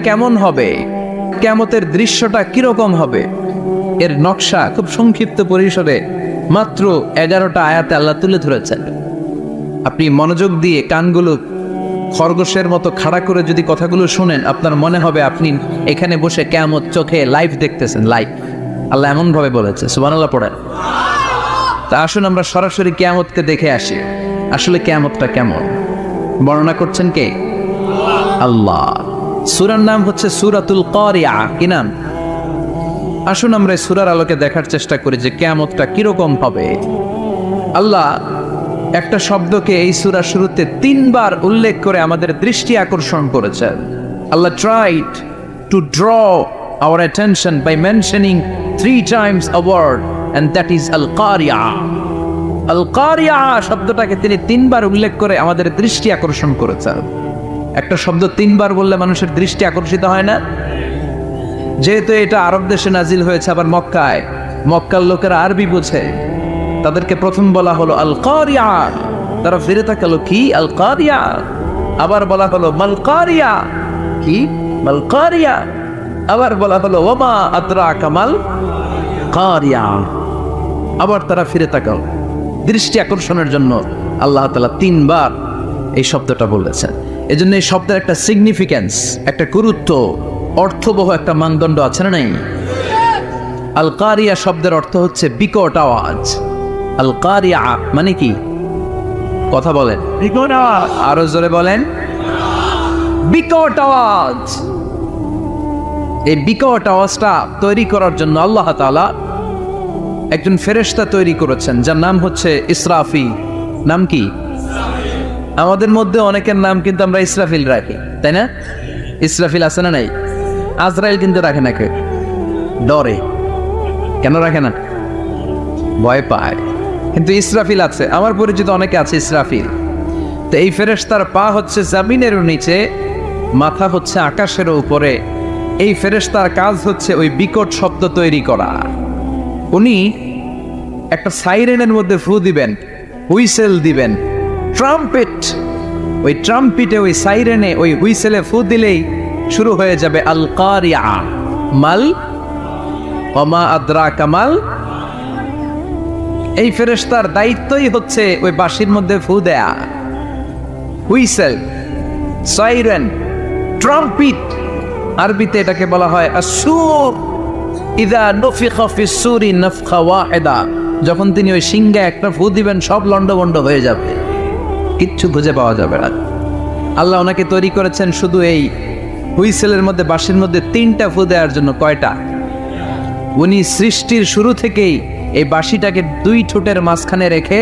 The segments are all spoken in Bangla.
কেমন হবে, কিয়ামতের দৃশ্যটা কিরকম হবে, এর নকশা খুব সংক্ষিপ্ত পরিসরে মাত্র 11টা আয়াতে আল্লাহ তুলে ধরেছেন। আপনি মনোযোগ দিয়ে কানগুলো খরগোশের মতো খাড়া করে যদি কথাগুলো শুনেন, আপনার মনে হবে আপনি এখানে বসে কিয়ামত চোখে লাইভ দেখতেছেন। লাইভ আল্লাহ এমন ভাবে বলেছে, সুবহানাল্লাহ পড়েন। তা আসুন আমরা সরাসরি কিয়ামতকে দেখে আসি। আসলে কিয়ামতটা কেমন বর্ণনা করছেন কে? আল্লাহ। সূরার নাম হচ্ছে সূরাতুল কারিয়া। কি নাম? আসুন আমরা এই সূরার আলোকে দেখার চেষ্টা করি যে কিয়ামতটা কিরকম হবে। আল্লাহ একটা শব্দকে এই সূরার শুরুতে 3 বার উল্লেখ করে আমাদের দৃষ্টি আকর্ষণ করেছেন। আল্লাহ tried to draw our attention by mentioning 3 times a word, and that is al-qari'a. al-qari'a শব্দটাকে তিনি 3 বার উল্লেখ করে আমাদের দৃষ্টি আকর্ষণ করেছেন। একটা শব্দ 3 বার বললে মানুষের দৃষ্টি আকর্ষিত হয় না? যেহেতু এটা আরব দেশে নাজিল হয়েছে, আবার মক্কায়, মক্কার লোকেরা আরবি বোঝে, তাদেরকে প্রথম বলা হলো আল কারিয়া। তারা ফিরে তাকালো, কি আল কারিয়া? আবার বলা হলো মাল কারিয়া। কি মাল কারিয়া? আবার বলা হলো ওমা আদরাকা মাল কারিয়া। আবার তারা ফিরে তাকালো। দৃষ্টি আকর্ষণের জন্য আল্লাহ তাআলা 3 বার এই শব্দটা বলেছেন। এজন্য এই শব্দের একটা সিগনিফিকেন্স, একটা গুরুত্ব, অর্থবহ একটা মানদণ্ড আছে না নাই? আল কারিয়া শব্দের অর্থ হচ্ছে বিকট আওয়াজ। আল কারিয়া মানে কি? কথা বলেন, বিকট আওয়াজ। আরো জোরে বলেন, বিকট আওয়াজ। এই বিকট আওয়াজটা তৈরি করার জন্য আল্লাহ তাআলা একজন ফেরেশতা তৈরি করেছেন, যার নাম হচ্ছে ইসরাফিল। নাম কি? আমাদের মধ্যে অনেকের নাম কিন্তু আমরা ইসরাফিল রাখি, তাই না? ইসরাফিল আছে না নাই? আজরাইল কিন্তু রাখে না, কে ডরে? কেন রাখে না? ভয় পায়। কিন্তু ইসরাফিল আছে, আমার পরিচিত অনেকে আছে ইসরাফিল। তো এই ফেরেশতার পা হচ্ছে জমিনের নিচে, মাথা হচ্ছে আকাশের উপরে। এই ফেরেশতার কাজ হচ্ছে ওই বিকট শব্দ তৈরি করা। উনি একটা সাইরেনের মধ্যে ফু দিবেন, হুইসেল দিবেন, ট্রাম্পেট। ওই ট্রাম্পিটে, ওই সাইরেনে, ওই হুইসেলে ফু দিলেই শুরু হয়ে যাবে আল কারিয়া। মাল ওমা আদরাকা মাল। এই ফেরেশতার দায়িত্বই হচ্ছে ওই বাঁশির মধ্যে ফু দেয়া। হুইসেল, সাইরেন, ট্রাম্পিট, আরবিতে এটাকে বলা হয় আসুর। ইদা নুফিখা ফিস সূরি নাফখা ওয়াহিদা। যখন তিনি ওই সিংহে একটা ফু দিবেন, সব লন্ডভন্ড হয়ে যাবে, কিচ্ছু খুঁজে পাওয়া যাবে না। আল্লাহ ওনাকে তৈরি করেছেন শুধু এই হুইসেলের মধ্যে, বাঁশির মধ্যে 3টা ফু দেওয়ার জন্য। কয়টা? উনি সৃষ্টির শুরু থেকেই এই বাঁশিটাকে 2 ঠোঁটের মাঝখানে রেখে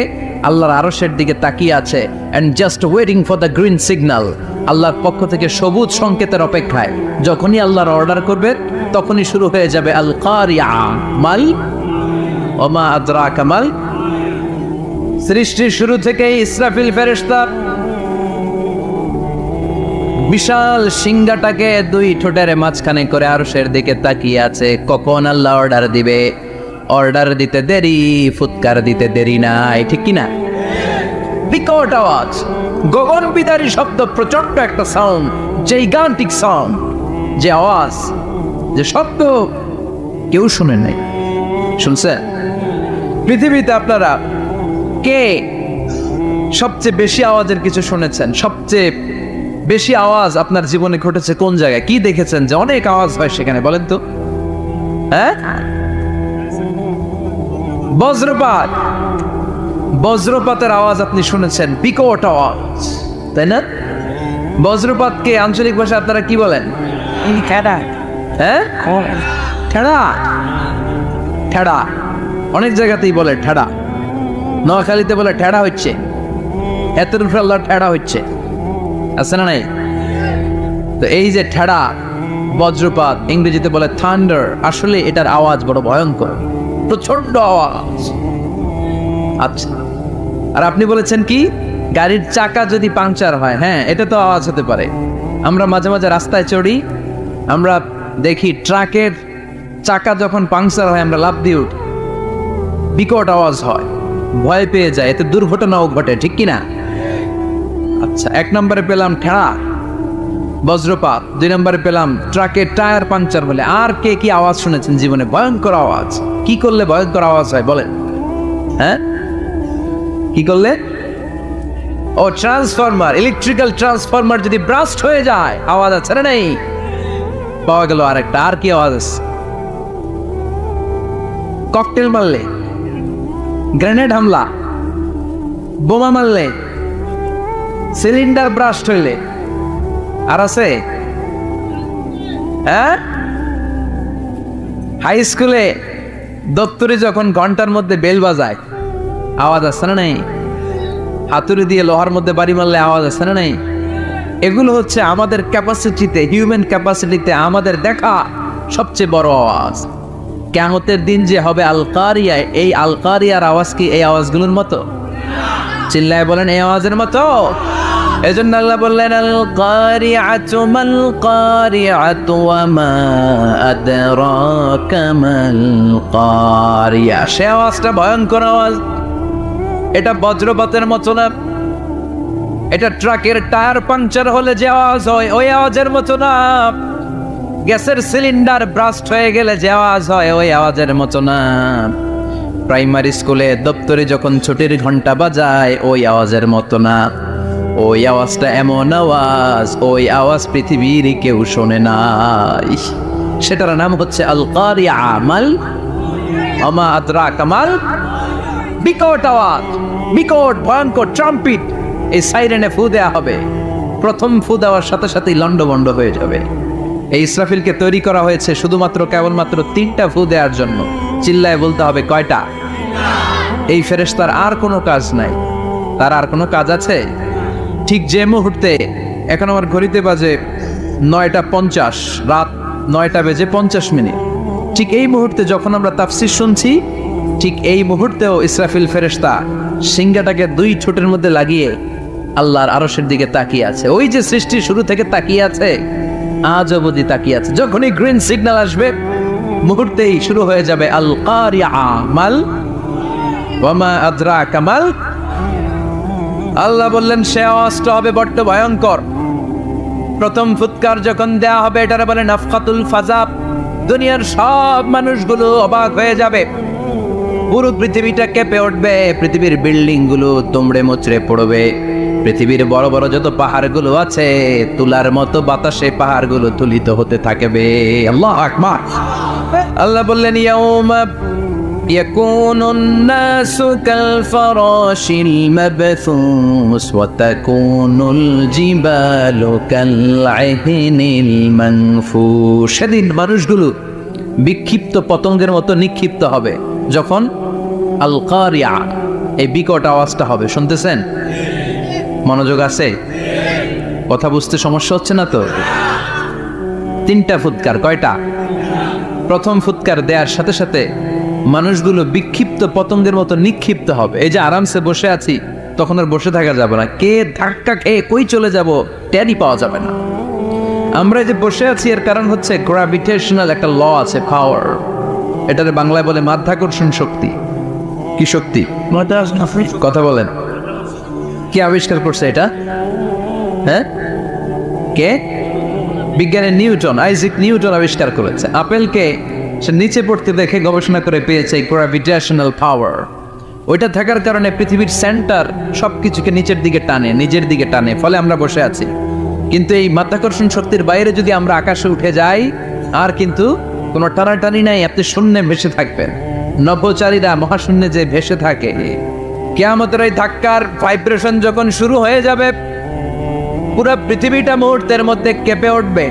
আল্লাহর আরশের দিকে তাকিয়ে আছে, and just waiting for the green signal। আল্লাহর পক্ষ থেকে সবুজ সংকেতের অপেক্ষায়। যখনই আল্লাহর অর্ডার করবে, তখনই শুরু হয়ে যাবে আল কারিয়া। মাল ওমা আদরাকা মাল। সৃষ্টির শুরু থেকেই ইসরাফিল ফেরেশতা বিশাল সিংহাটাকে 2 ঠোঁটের মাঝখানে করে আরশের দিকে তাকিয়ে আছে, কখন আল্লাহ অর্ডার দিবে। অর্ডার দিতে দেরি, ফুৎকার দিতে দেরি নাই, ঠিক কিনা? বিকট আওয়াজ, গগন বিদারী শব্দ, প্রচন্ড একটা সাউন্ড, জাইগান্টিক সাউন্ড, যে আওয়াজ, যে শব্দ কেউ শুনে নাই। শুনছেন? পৃথিবীতে আপনারা কে সবচেয়ে বেশি আওয়াজের কিছু শুনেছেন? সবচেয়ে বেশি আওয়াজ আপনার জীবনে ঘটেছে কোন জায়গায়? কি দেখেছেন যে অনেক আওয়াজ হয় সেখানে? বলেন তো। হ্যাঁ, বজ্রপাত। বজ্রপাতের আওয়াজ আপনি শুনেছেন, বিকট আওয়াজ, তাই না? বজ্রপাতকে আঞ্চলিক ভাষা আপনারা কি বলেন? ঠেড়া। হ্যাঁ, ঠেড়া। ঠেড়া অনেক জায়গাতেই বলে ঠেড়া। নোয়াখালীতে বলে ঠেড়া হচ্ছে, এতের উপরে আল্লাহ ঠেড়া হচ্ছে, আছে না নাই? তো এই যে ঠেড়া, বজ্রপাত, ইংরেজিতে বলে থান্ডার। আসলে এটার আওয়াজ বড় ভয়ঙ্কর, প্রচন্ড আওয়াজ। আচ্ছা, আর আপনি বলেছেন কি, গাড়ির চাকা যদি পাংচার হয়, হ্যাঁ, এটা তো আওয়াজ হতে পারে। আমরা মাঝে মাঝে রাস্তায় চড়ি, আমরা দেখি ট্রাকের চাকা যখন পাংচার হয় আমরা লাফ দিয়ে উঠি, বিকট আওয়াজ হয়, ভয় পেয়ে যায়, এতে দুর্ঘটনাও ঘটে, ঠিক কিনা? আচ্ছা, 1 নম্বরে পেলাম ঠেড়া। বজ্রপাত, 2 নম্বরে পেলাম ট্রাকের টায়ার পাঞ্চার হলে। আর কে কি আওয়াজ শুনেছেন জীবনে? ভয়ঙ্কর আওয়াজ। কি করলে ভয়ঙ্কর আওয়াজ হয় বলেন? হ্যাঁ, কি করলে? ও ট্রান্সফরমার, ইলেকট্রিক্যাল ট্রান্সফরমার যদি ব্রাস্ট হয়ে যায় আওয়াজ আছে না নেই? পাওয়া গেল আরেকটা। আর কি আওয়াজ আছে? ককটেল মারলে, গ্রেনেড হামলা, বোমা মারলে, সিলিন্ডার ব্রাস্ট হইলে। আর আছে? হ্যাঁ, হাই স্কুলে দপ্তরে যখন ঘন্টার মধ্যে বেল বাজায় আওয়াজ আছে না নেই? হাতুড়ি দিয়ে লোহার মধ্যে বাড়ি মারলে আওয়াজ আছে না নেই? এগুলো হচ্ছে আমাদের ক্যাপাসিটিতে, হিউম্যান ক্যাপাসিটিতে আমাদের দেখা সবচেয়ে বড় আওয়াজ। কিয়ামতের দিন যে হবে আল কারিয়া, এই আল কারিয়ার আওয়াজ কি এই আওয়াজগুলোর মতো? চিল্লায় বলেন এই আওয়াজের মতো? এজন্য আল্লাহ বললেন আল কারিআতু মাল কারিআতু ওয়া মা আদরাকা মাল কারিয়া। সে আওয়াজটা ভয়ঙ্কর আওয়াজ। এটা বজ্রপাতের মতো না, এটা ট্রাকের টায়ার পাঞ্চার হলে যে আওয়াজ হয় ওই আওয়াজের মতো না, গ্যাসের সিলিন্ডার ব্রাস্ট হয়ে গেলে যে আওয়াজ হয় ওই আওয়াজের মতো না, প্রাইমারি স্কুলে দপ্তরে যখন ছুটির ঘন্টা বাজায় ওই আওয়াজের মতো না। ওই আওয়াজটা এমন আওয়াজ, ওই আওয়াজ পৃথিবীর কেউ শোনে নাই। সেটার নাম হচ্ছে আল কারিয়া মাল ওয়া আদরাকা মাল। বিকট আওয়াজ, বিকট ভয়ঙ্কর ট্রাম্পিট। এই সাইরেনে ফু দেয়া হবে, প্রথম ফু দেওয়ার সাথে সাথেই লন্ডভন্ড হয়ে যাবে। এই ইসরাফিলকে তৈরি করা হয়েছে শুধুমাত্র কেবলমাত্র 3টা ফু দেওয়ার জন্য। চিল্লায় বলতে হবে কয়টা? এই ফেরেশতার আর কোনো কাজ নাই। তার আর কোনো কাজ আছে? ঠিক যে মুহূর্তে, এখন আমার ঘড়িতে বাজে 9:50, রাত 9:50, ঠিক এই মুহূর্তে যখন আমরা তাফসীর শুনছি, ঠিক এই মুহূর্তেও ইসরাফিল ফেরেশতা সিংহাটাকে 2 ঠোঁটের মধ্যে লাগিয়ে আল্লাহর আরশের দিকে তাকিয়ে আছে। ওই যে সৃষ্টির শুরু থেকে তাকিয়ে আছে, আজ অবধি তাকিয়ে আছে। যখনই গ্রিন সিগন্যাল আসবে মুহূর্তেই শুরু হয়ে যাবে আল কারিয়া মাল ওয়া মা আদরাকা মাল। আল্লাহ বললেন সে আওয়াজটা হবে বড্ড ভয়ঙ্কর। প্রথম ফুৎকার যখন দেয়া হবে এটারে বলে নাফখাতুল ফাজা। দুনিয়ার সব মানুষগুলো অবাক হয়ে যাবে, পুরো পৃথিবীটা কেঁপে উঠবে, পৃথিবীর বিল্ডিং গুলো তুমড়ে মুচড়ে পড়বে, পৃথিবীর বড় বড় যত পাহাড়গুলো আছে তুলার মতো বাতাসে পাহাড়গুলো তুলিত হতে থাকবে। আল্লাহু আকবার। আল্লাহ বললেন ইয়াউমা ইয়াকুনুন নাসু কাল ফারাশিল মাবথুস ওয়া তাকুনুল জিবালু কাল আহিনিল মানফুশ। সেদিন মানুষগুলো বিক্ষিপ্ত পতঙ্গের মতো নিক্ষিপ্ত হবে যখন আল কারিয়া, এই বিকট আওয়াজটা হবে। শুনতেছেন? মনোযোগ আছে? কথা বুঝতে সমস্যা হচ্ছে না তো? 3টা ফুৎকার। কয়টা? প্রথম ফুৎকার দেওয়ার সাথে সাথে মানুষগুলো বিক্ষিপ্ত পতঙ্গের মতো নিক্ষিপ্ত হবে। এই যে আরামসে বসে আছি, তখন আর বসে থাকা যাবে না। কে ধাক্কা খেয়ে কই চলে যাব টেরই পাওয়া যাবে না। আমরা যে বসে আছি এর কারণ হচ্ছে গ্র্যাভিটেশনাল একটা ল আছে, পাওয়ার। এটারে বাংলায় বলে মাধ্যাকর্ষণ শক্তি। কি শক্তি? কথা বলেন। কে আবিষ্কার করছে এটা? হ্যাঁ, কে? বিজ্ঞানের নিউটন, আইজাক নিউটন আবিষ্কার করেছে। আপেলকে সে নিচে পড়তে দেখে গবেষণা করে পেয়েছে গ্র্যাভিটেশনাল পাওয়ার। ওইটা থাকার কারণে পৃথিবীর সেন্টার সবকিছুকে নিচের দিকে টানে, নিজের দিকে টানে, ফলে আমরা বসে আছি। কিন্তু এই মাধ্যাকর্ষণ শক্তির বাইরে যদি আমরা আকাশে উঠে যাই, আর কিন্তু কোনো টানাটানি নাই, আপনি শূন্যে ভেসে থাকবেন। নভোচারীরা মহাশূন্যে যে ভেসে থাকে, কিয়ামতের এই ধাক্কার ভাইব্রেশন যখন শুরু হয়ে যাবে, পুরো পৃথিবীটা মুহূর্তের মধ্যে কেঁপে উঠবে।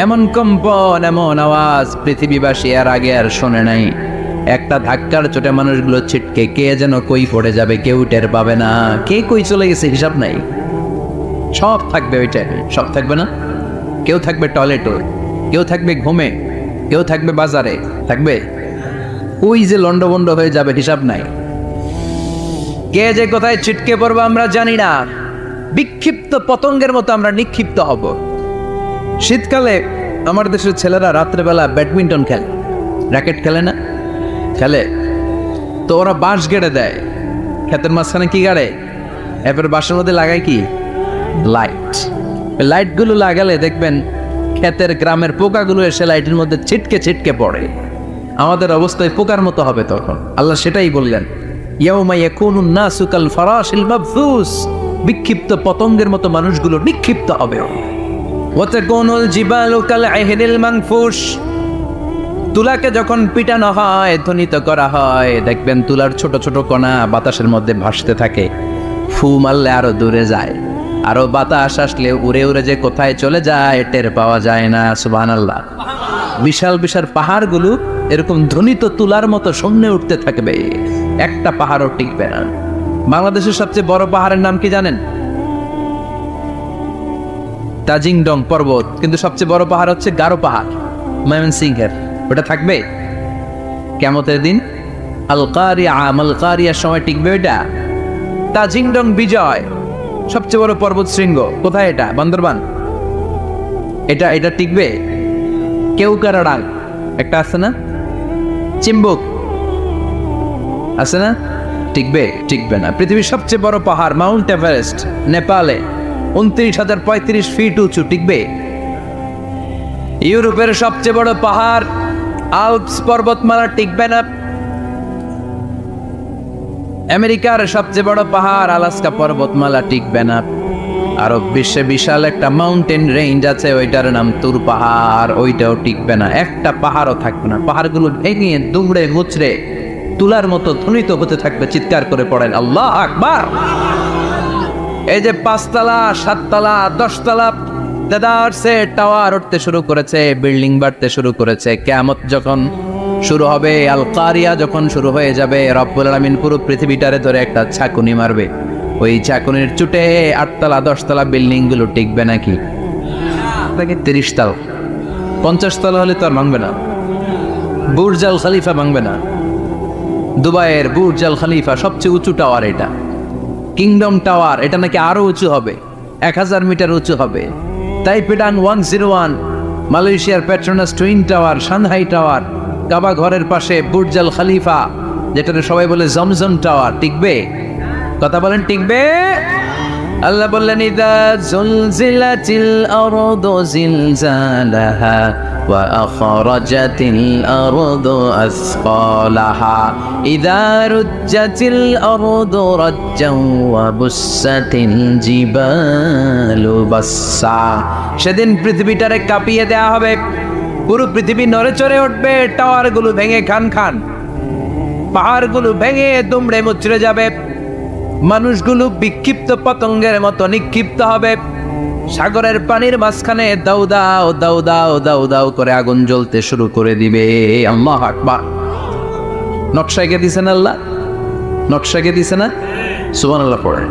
এমন কম্পন, এমন আওয়াজ পৃথিবীবাসী এর আগে আর শোনে নাই। একটা ধাক্কার চোটে মানুষগুলো ছিটকে কে যেন কই পড়ে যাবে, কেউ টের পাবে না। কে কই চলে গেছে হিসাব নাই। সব থাকবে ওইটাই, সব থাকবে না। কেউ থাকবে টয়লেটে, কেউ থাকবে ঘুমে, কেউ থাকবে বাজারে, থাকবে ওই যে লন্ডভন্ড হয়ে যাবে, হিসাব নাই। কে যে কোথায় ছিটকে পড়বো আমরা জানি না। বিক্ষিপ্ত পতঙ্গের মতো আমরা নিক্ষিপ্ত হব। শীতকালে আমার দেশের ছেলেরা রাত্রেবেলা ব্যাডমিন্টন খেলে, র্যাকেট খেলে না? খেলে তো ওরা বাঁশ গেড়ে দেয় ক্ষেতের মাঝখানে। কি গাড়ে? এরপরে বাঁশের মধ্যে লাগায় কি? লাইট। লাইটগুলো লাগালে দেখবেন ক্ষেতের গ্রামের পোকাগুলো এসে লাইটের মধ্যে ছিটকে ছিটকে পড়ে। আমাদের অবস্থায় পোকার মতো হবে তখন। আল্লাহ সেটাই বললেন, ইয়াউমা ইয়াকুনুন নাসু কাল ফারাশিল মাবথুস, বিক্ষিপ্ত পতঙ্গের মতো মানুষগুলো নিক্ষিপ্ত হবে। ওয়া তাকুনুল জিবালু কাল আহিনিল মানফুশ, তুলাকে যখন পিটানো হয়, ধ্বনিত করা হয়, দেখবেন তুলার ছোট ছোট কণা বাতাসের মধ্যে ভাসতে থাকে। ফু মারলে আরো দূরে যায়, আরো বাতাস আসলে উড়ে উড়ে যে কোথায় চলে যায় টের পাওয়া যায় না। সুবহানাল্লাহ। বিশাল বিশাল পাহাড়গুলো এরকম ধ্বনিত তুলার মতো শূন্যে উঠতে থাকবে, একটা পাহাড়ও টিকবে না। বাংলাদেশের সবচেয়ে বড় পাহাড়ের নাম কি জানেন? তাজিংডং পর্বত, কিন্তু সবচেয়ে বড় পাহাড় হচ্ছে গারো পাহাড়, ময়মনসিংহের। ওটা থাকবে কিয়ামতের দিন? আল কারিয়া, আল কারিয়ার সময় টিকবে ওইটা? তাজিংডং বিজয় সবচেয়ে বড় পর্বত শৃঙ্গ, কোথায় এটা? বান্দরবান। এটা টিকবে? কেউকারাডাং একটা আছে না, চিম্বুক আছে না, টিকবে না। পৃথিবীর সবচেয়ে বড় পাহাড় মাউন্ট এভারেস্ট নেপালে 29,035 ফিট উঁচু, টিকবে? ইউরোপের সবচেয়ে বড় পাহাড় আল্পস পর্বতমালা, টিকবে না। আমেরিকার সবচেয়ে বড় পাহাড় আলাস্কা পর্বতমালা, টিকবে না। আরব বিশ্বে বিশাল একটা মাউন্টেন রেঞ্জ আছে, ওইটার নাম তুর পাহাড়, ওইটাও টিকবে না। একটা পাহাড়ও থাকবে না। পাহাড়গুলো ভেঙে দুমড়ে মুচড়ে তুলার মতো ধ্বনিত হতে থাকবে। চিৎকার করে পড়েন আল্লাহ আকবার। এই যে 5 তলা 7 তলা 10 তলা দেদারসে টাওয়ার উঠতে শুরু করেছে, বিল্ডিং বাড়তে শুরু করেছে। কিয়ামত যখন শুরু হবে, আল কারিয়া যখন শুরু হয়ে যাবে, রব্বুল আলামিন পুরো পৃথিবীটারে ধরে একটা ছাকুনি মারবে। ওই চাকুনির চুটে 8 তলা 10 তলা বিল্ডিং গুলো টিকবে নাকি? 30 তলা 50 তলা হলে তো আর ভাঙবে না। বুর্জ আল খলিফা ভাঙবে না। দুবাইয়ের বুর্জ আল খলিফা সবচেয়ে উঁচু টাওয়ার, এটা কিংডম টাওয়ার, এটা নাকি আরো উঁচু হবে, 1000 মিটার উঁচু হবে। তাইপিডাং 101, মালয়েশিয়ার Petronas twin tower, Shanghai tower, Kaaba ঘরের পাশে বুর্জ আল খলিফা, যেটা সবাই বলে জমজম টাওয়ার, টিকবে? কথা বলেন, টিকবে? আল্লাহ বললেন, ইদা জুলজিলাতিল আরদু জিলজালাহা ওয়া আখরাজাতিল আরদু আসকালাহা ইদা রুজ্জাতিল আরদু রাজ্জান ওয়া বুসাতিল জিবালু বাসসা। সেদিন পৃথিবীটারে কাঁপিয়ে দেয়া হবে, পুরো পৃথিবী নড়ে চড়ে উঠবে, টাওয়ারগুলো ভেঙে খান খান, পাহাড়গুলো ভেঙে দুমড়ে মুচড়ে যাবে, মানুষগুলো বিক্ষিপ্ত পতঙ্গের মতো নিক্ষিপ্ত হবে। সাগরের পানির মাঝখানে দাউ দাউ দাউ দাউ দাউ দাউ করে আগুন জ্বলতে শুরু করে দিবে। আল্লাহু আকবার। নকশা এঁকে দিছেন আল্লাহ, নকশা এঁকে দিছে না? সুবহানাল্লাহ পড়ে।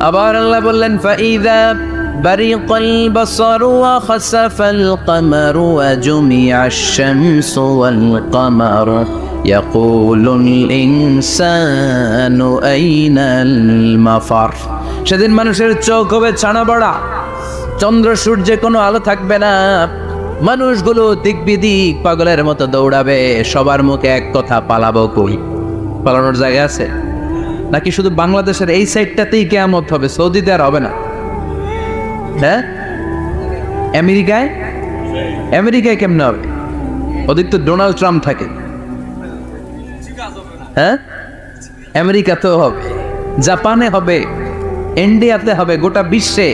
আবার আল্লাহ বললেন, ফাইদা বারিকাল বাসারু ওয়া খাসাফাল কামারু ওয়া জুমিআশ শামসু ওয়াল কামারু ইয়াকুলুল ইনসানু আইনাল মাফার। সেদিন মানুষের চোখ হবে ছানা বড়া, চন্দ্র সূর্যে কোনো আলো থাকবে না, মানুষগুলো দিক বিদিক পাগলের মতো দৌড়াবে। সবার মুখে এক কথা, পালাবো কই? পালানোর জায়গা আছে নাকি? শুধু বাংলাদেশের এই সাইডটাতেই কিয়ামত হবে, সৌদিতে আর হবে না? হ্যাঁ, আমেরিকায় কেমনে হবে? ওদিক তো ডোনাল্ড ট্রাম্প থাকে। হ্যাঁ, আমেরিকাতেও হবে, জাপানে হবে, ইন্ডিয়াতে হবে, গোটা বিশ্বে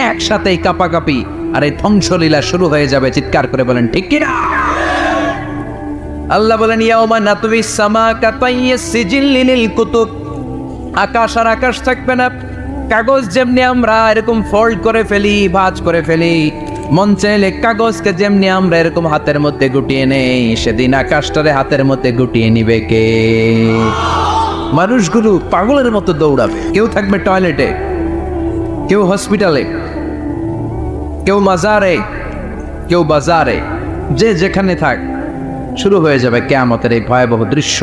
একসাথে কাপাকাপি আর এই ধ্বংসলীলা শুরু হয়ে যাবে। চিৎকার করে বলেন ঠিক কিনা? আল্লাহ বলেন, ইয়াউমা নাতবিস সামা কাতাইয়িস সিজিল্লি লিল কুতুব। আকাশ আর আকাশ থাকবে না। কাগজ যেমনি আমরা এরকম ফোল্ড করে ফেলি, ভাঁজ করে ফেলি, মন চাইলে কাগজকে যেমনি আমরা এরকম হাতের মধ্যে গুটিয়ে নেই, সেদিন আকাশটারে হাতের মধ্যে গুটিয়ে নিবে কে? মানুষগুলো পাগলের মতো দৌড়াবে। কেউ থাকবে টয়লেটে, কেউ হসপিটালে, কেউ মাজারে, কেউ বাজারে, যে যেখানে থাক, শুরু হয়ে যাবে কিয়ামতের এই ভয়াবহ দৃশ্য।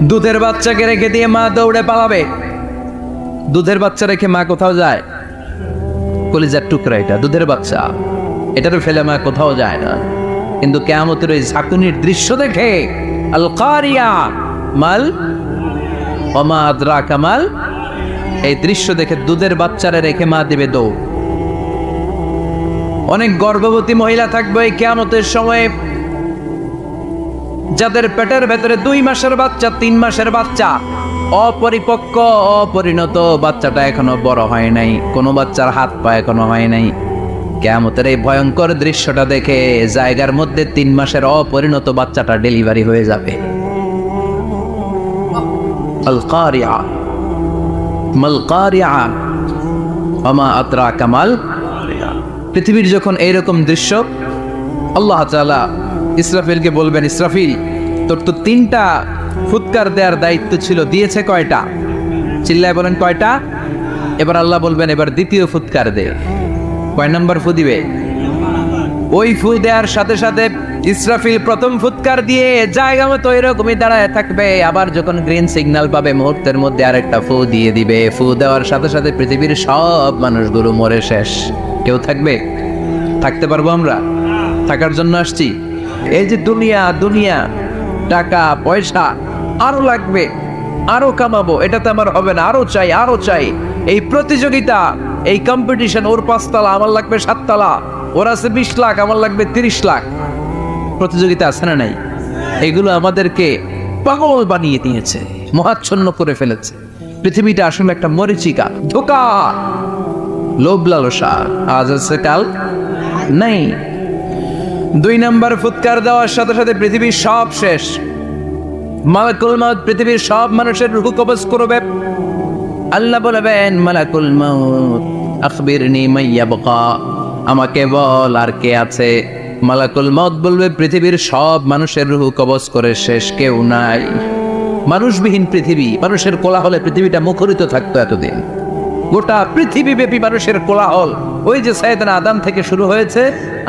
দুধের বাচ্চাকে রেখে দিয়ে মা দৌড়ে পালাবে। দুধের বাচ্চা রেখে মা কোথাও যায়? কলিজার টুকরা এটা, দুধের বাচ্চা, এটারও ফেলে মা কোথাও যায় না। কিন্তু কিয়ামতের ওই ঝাঁকুনির দৃশ্য দেখে, আল কারিয়া মাল ওয়া মা আদরাকা মাল এই দৃশ্য দেখে দুধের বাচ্চারা রেখে মা দিবে দৌড়। অনেক গর্ভবতী মহিলা থাকবে এই কিয়ামতের সময়ে, যাদের পেটের ভেতরে 2 মাসের বাচ্চা, 3 মাসের বাচ্চা, অপরিপক্ক অপরিণত, বাচ্চাটা এখনো বড় হয় নাই, কোনো বাচ্চার হাত পা এখনো হয় নাই। কিয়ামতের এই ভয়ঙ্কর দৃশ্যটা দেখে জায়গার মধ্যে 3 মাসের অপরিণত বাচ্চাটা ডেলিভারি হয়ে যাবে। আল কারিয়া মাল কারিয়া ওমা আদরাকা মাল। পৃথিবীর যখন এইরকম দৃশ্য, আল্লাহ তাআলা ইসরাফিলকে বলবেন, ইসরাফিল তোর তো 3টা ফুৎকার দেওয়ার দায়িত্ব ছিল, দিয়েছে কয়টা? চিল্লায় বলেন কয়টা? এবার আল্লাহ বলবেন এবার দ্বিতীয় ফুৎকার দে। কয় নাম্বার ফু দিবে? ওই ফু দেওয়ার সাথে সাথে ইসরাফিল প্রথম ফুৎকার দিয়ে জায়গা মতো এরকমই দাঁড়ায় থাকবে, আবার যখন গ্রিন সিগন্যাল পাবে মুহূর্তের মধ্যে আরেকটা ফু দিয়ে দিবে। ফু দেওয়ার সাথে সাথে পৃথিবীর সব মানুষগুলো মরে শেষ। কেউ থাকবে? থাকতে পারবো আমরা? থাকার জন্য আসছি। এই যে দুনিয়া, দুনিয়া টাকা পয়সা আরো লাগবে, আরো কামাবো, এটাতে আমার হবে না, আরো চাই আরো চাই। এই প্রতিযোগিতা, এই কম্পিটিশন, ওর 5 তলা আমার লাগবে 7 তলা, ওর আছে 20 লাখ আমার লাগবে 30 লাখ। প্রতিযোগিতা আছে না নাই? এগুলো আমাদেরকে পাগল বানিয়ে দিয়েছে, মহাচ্ছন্ন করে ফেলেছে। পৃথিবীটা আসলে একটা মরিচিকা, ধোঁকা, লোভ লালসা, আজ আছে কাল নাই। 2 নাম্বার ফুৎকার দেওয়ার সাথে সাথে পৃথিবীর সব শেষ। মালাকুল মাউত পৃথিবীর সব মানুষের রূহ কবজ করবে। আল্লাহ বলবেন, মালাকুল মাউত আখবিরনি মাইয়াবকা, আমাকে বল আর কে আছে। মালাকুল মাউত বলবে পৃথিবীর সব মানুষের রূহ কবজ করে শেষ, কেউ নাই। মানুষবিহীন পৃথিবী, মানুষের কোলাহলে পৃথিবীটা মুখরিত থাকতো এতদিন। গোটা পৃথিবীব্যাপী মানুষের কোলাহল, ওই যে সাইয়েদনা আদম থেকে শুরু হয়েছে,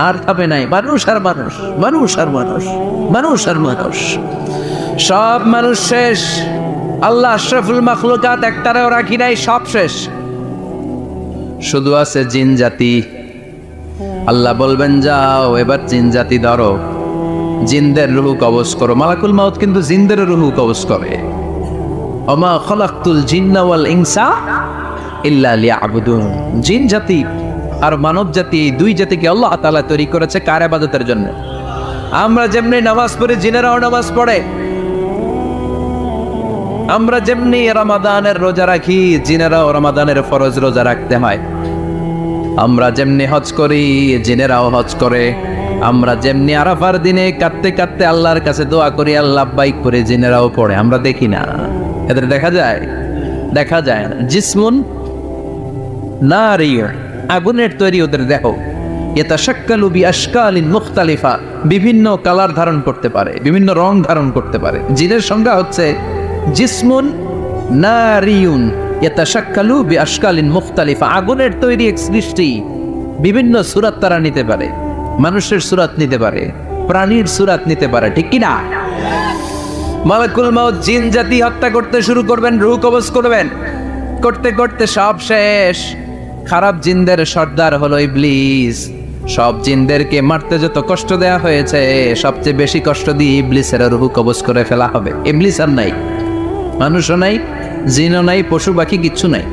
আর থামে নাই। মানুষ আর মানুষ, মানুষ আর মানুষ, মানুষ আর মানুষ, সব মানুষ শেষ। আল্লাহ আশরাফুল মাখলুকাত একটারেও রাখি নাই, সব শেষ। শুধু আছে জিন জাতি। আল্লাহ বলবেন যাও এবার জিন জাতি ধরো, জিনদের রূহ কবজ করো। মালাকুল মাউত কিন্তু জিনদের রূহ কবজ করে। ওমা খলাকতুল জিন্না ওয়াল ইনসা ইল্লা লিয়াবুদুন। জিন জাতি আর মানব জাতি, এই 2 জাতিকে আল্লাহ তাআলা তৈরি করেছে কার ইবাদতের জন্য। আমরা যেমনি নামাজ পড়ি, জিনেরাও নামাজ পড়ে। আমরা যেমনি রমাদানের রোজা রাখি, জিনেরাও রমাদানের ফরজ রোজা রাখতে হয়। আমরা যেমনি হজ করি, জিনেরাও হজ করে। আমরা যেমনি আরাফার দিনে কাঁদতে কাঁদতে আল্লাহর কাছে দোয়া করি, আল্লাহ বাইক করে, জিনেরাও পড়ে। আমরা দেখি না, এদের দেখা যায়? দেখা যায় না। জিসমুন নারিয়্যুন, আগুনের তৈরি ওদের দেহ। ইয়াতাশাক্কালু বিআশকালিন মুখতালিফা, বিভিন্ন কালার ধারণ করতে পারে, বিভিন্ন রং ধারণ করতে পারে। জিনের সংজ্ঞা হচ্ছে জিসমুন নারিয়্যুন ইয়াতাশাক্কালু বিআশকালিন মুখতালিফা, আগুনের তৈরি এক সৃষ্টি। বিভিন্ন সূরত তারা নিতে পারে, মানুষের সূরত নিতে পারে, প্রাণীর সূরত নিতে পারে, ঠিক কি না? মালাকুল মাউত জিন জাতি হত্যা করতে শুরু করবেন, রূহ কবজ করবেন। করতে করতে সব শেষ। খারাপ জিনদের সর্দার হলো ইবলিস। সব জিনদেরকে মারতে যত কষ্ট দেয়া হয়েছে, সবচেয়ে বেশি কষ্ট দিয়ে ইবলিসের রূহ কবজ করে ফেলা হবে। ইবলিস আর নাই, মানুষও নাই, জিনও নাই, পশু পাখি কিচ্ছু নাই।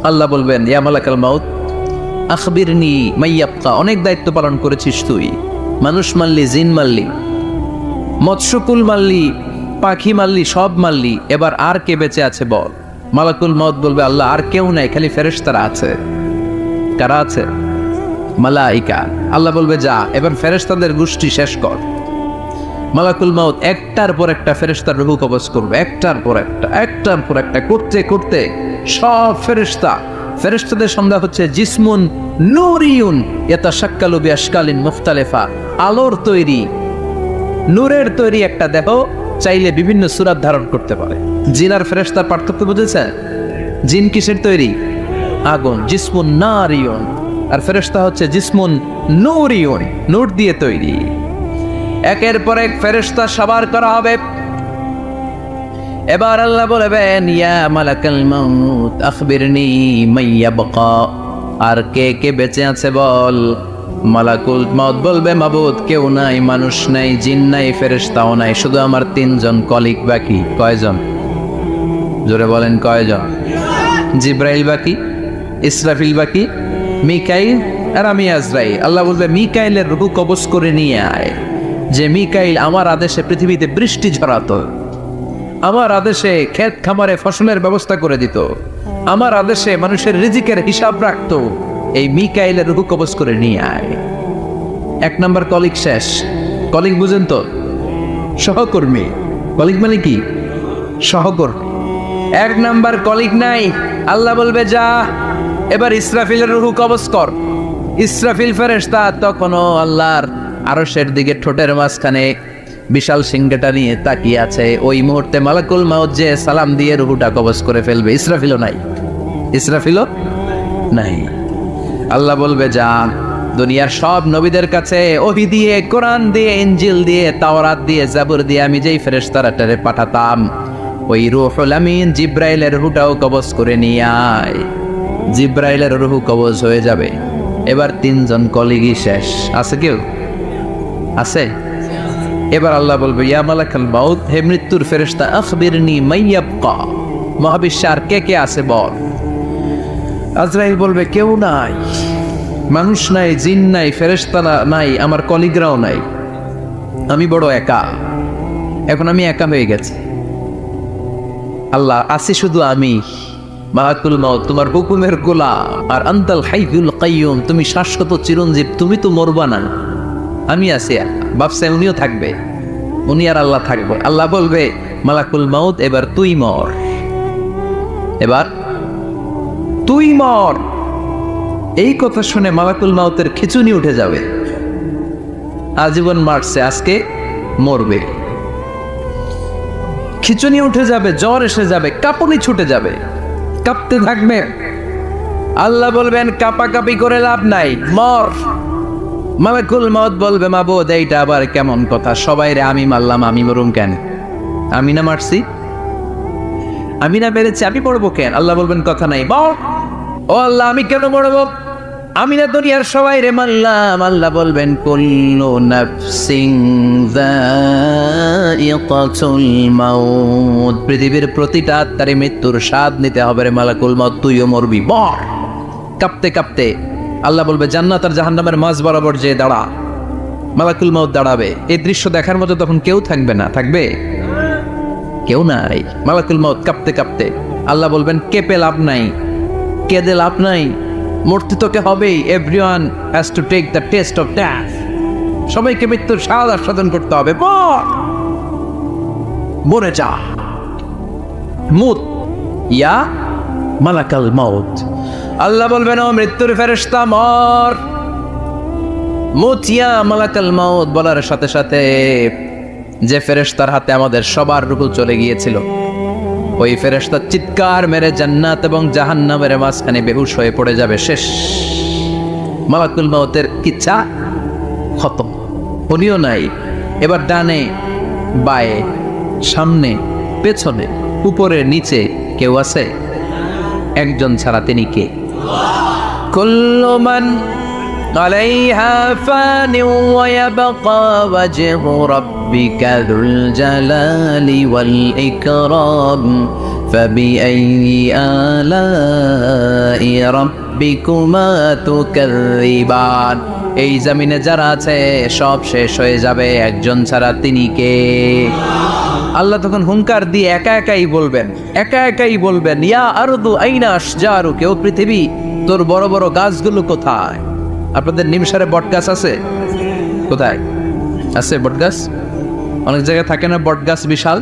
আল্লাহ বলবেন, ইয়া মালাকুল মাউত আখবিরনি মাইয়াবকা, অনেক দায়িত্ব পালন করেছিস তুই। মানুষ মারলি, জিন মারলি, মৎস্যকুল মারলি, পাখি মারলি, সব মারলি, এবার আর কে বেঁচে আছে বল। মালাকুল মাউত বলবে, আল্লাহ আর কেউ নাই, খালি ফেরেশতারা আছে। কারা আছে? মালাইকা। আল্লাহ বলবে, যা এবার ফেরেশতাদের গোষ্ঠী শেষ কর। মালাকুল মাউত একটার পর একটা ফেরেশতার রূহ কবজ করবে, একটার পর একটা, একটার পর একটা, করতে করতে সব ফেরেশতা। ফেরেশতাদের সংজ্ঞা হচ্ছে জিসমুন নূরিয়ুন ইয়াতাশাক্কালু বিআশকালিন মুখতালিফা, আলোর তৈরি, নূরের তৈরি একটা দেহ, চাইলে বিভিন্ন সূরত ধারণ করতে পারে। জিন আর ফেরেশতার পার্থক্য বুঝেছেন? জিন কিসের তৈরি? আগুন, জিসমুন নারিয়ুন। আর ফেরেশতা হচ্ছে জিসমুন নূরিয়ুন, নূর দিয়ে তৈরি। একের পর এক ফেরেশতা সবার করা হবে। এবার আল্লাহ বলবেন, ইয়া মালাকাল মাউত আখবিরনি মাইয়াবকা, আর কে কে বেঁচে আছে বল। মালাকুল মাউত বলবে, মাবুদ কেউ নাই, মানুষ নাই, জিন নাই, ফেরেশতাও নাই, শুধু আমার 3 জন কলিগ বাকি। কয়জন? জোরে বলেন কয়জন? জিব্রাইল বাকি, ইসরাফিল বাকি, মিকাইল আর আমি আজরাইল। আল্লাহ বলবে মিকাইলের রূহ কবজ করে নিয়ে আয়। যে মিকাইল আমার আদেশে পৃথিবীতে বৃষ্টি ঝরাতো, আমার আদেশে ক্ষেত খামারে ফসলের ব্যবস্থা করে দিত, আমার আদেশে মানুষের রিজিকের হিসাব রাখতো, এই মিকাইলের রূহ কবজ করে নিয়ে আয়। এক নাম্বার কলিগ শেষ। কলিগ বুঝেন তো? সহকর্মী। কলিগ মানে কি? সহকর্মী। এক নাম্বার কলিগ নাই। আল্লাহ বলবে যা এবার ইসরাফিলের রূহ কবজ কর। ইসরাফিল ফেরেশতা তখনও আল্লাহর আরশের দিকে ঠোঁটের মাঝখানে বিশাল সিংহাটা নিয়ে তাকিয়ে আছে। ওই মুহূর্তে মালাকুল মাউত যে সালাম দিয়ে রূহটা কবজ করে ফেলবে। ইসরাফিলও নাই। ইসরাফিলও নাই। আল্লাহ বলবে যা দুনিয়ার সব নবীদের কাছে ওহী দিয়ে, কোরআন দিয়ে, ইনজিল দিয়ে, তাওরাত দিয়ে, জাবুর দিয়ে আমি যেই ফেরেশতাটারে পাঠাতাম, ওই রূহুল আমিন জিব্রাইলের রূহটাও কবজ করে নিয়ে আয়। জিব্রাইলের রূহ কবজ হয়ে যাবে। এবার তিনজন কলিগই শেষ। আছে কেউ? আছে? এবার আল্লাহ বলবে ইয়া মালাকাল মাউত, হে মৃত্যুর ফেরেশতা, আখবিরনি মাইয়াবকা, মহাবিশ্বে আর কে কে আছে বল। আজরাইল বলবে কেউ নাই, মানুষ নাই, জিন নাই, ফেরেশতা নাই, আমার কলিগরাও নাই, আমি বড় একা। এখন আমি একা হয়ে গেছি। আল্লাহ আছি শুধু আমি। মালাকুল মাউত তোমার হুকুমের গোলাম, আর আনতাল হাইয়ুল কাইয়ুম, তুমি শাশ্বত চিরঞ্জীব, তুমি তো মরবা না। আমি আছি একা। ভাবছে উনিও থাকবে, উনি আর আল্লাহ থাকবে। আল্লাহ বলবে মালাকুল মাউত এবার তুই মর, এবার তুই মর। এই কথা শুনে মালাকুল মাউতের খিচুনি উঠে যাবে। আজীবন মারছে, আজকে মরবে। খিচুনি উঠে যাবে, জ্বর এসে যাবে, কাঁপুনি ছুটে যাবে, কাঁপতে থাকবে। আল্লাহ বলবেন কাঁপাকাঁপি করে লাভ নাই, মর। মালাকুল মাউত বলবে মাবুদ এইটা আবার কেমন কথা? সবাই রে আমি মারলাম, আমি মরুম কেন? আমি না মারছি, আমি না মেরেছি, আমি মরবো কেন? আল্লাহ বলবেন কথা নাই, বল। ও আল্লাহ আমি কেন মরবো? আমি না দুনিয়ার সবাই রে মারলাম। আল্লাহ বলবেন কুল্লু নাফসিন যায়িকাতুল মাউত, পৃথিবীর প্রতিটা আত্মারে মৃত্যুর স্বাদ নিতে হবে রে মালাকুল মাউত, তুইও মরবি, মর। কাঁপতে কাঁপতে আল্লাহ বলবে জান্নাত আর জাহান্নামের মাঝ বরাবর যে দাঁড়া। মালাকুল মাউত দাঁড়াবে। এই দৃশ্য দেখার মতো তখন কেউ থাকবে না। থাকবে? কেউ নাই। মালাকুল মাউত কাঁপতে কাঁপতে আল্লাহ বলবেন কেঁপে লাভ নাই, কেঁদে লাভ নাই, মরতে তোকে হবেই। Everyone has to take the test of death, সবাইকে মৃত্যুর স্বাদ আস্বাদন করতে হবে। মরে যা, মুত ইয়া মালাকাল মাউত। আল্লাহ বলবেন ও মৃত্যুর ফেরেশতা মর, মুত ইয়া মালাকাল মাউত। বলার সাথে সাথে যে ফেরেশতার হাতে আমাদের সবার রূহ চলে গিয়েছিল, ওই ফেরেশতা চিৎকার মেরে জান্নাত এবং জাহান্নামের মাঝখানে বেহুশ হয়ে পড়ে যাবে। শেষ। মালাকুল মাউতের কিচ্ছা খতম, উনিও নাই। এবার ডানে বায়ে, সামনে পেছনে, উপরে নিচে কেউ আছে? একজন ছাড়া, তিনি কে? কুল্লু মান আলাইহা ফানি ওয়া ইয়াবকা ওয়াজহু রাব্বিকা যুল জালালি ওয়াল ইকরাম ফাবিআইয়ি আলাই রাব্বিকুমা তুকাযযিবান। এই জমিনে যারা আছে সব শেষ হয়ে যাবে, একজন ছাড়া, তিনি কে? আল্লাহ তখন হুঙ্কার দিয়ে একা একাই বলবেন, একা একাই বলবেন ইয়া আরদু আইনা আশজারুকা, ও পৃথিবী তোর বড় বড় গাছগুলো কোথায়? আপনাদের নিমসারে বট গাছ আছে? কোথায় আছে বট গাছ? অনেক জায়গায় থাকে না বট গাছ বিশাল,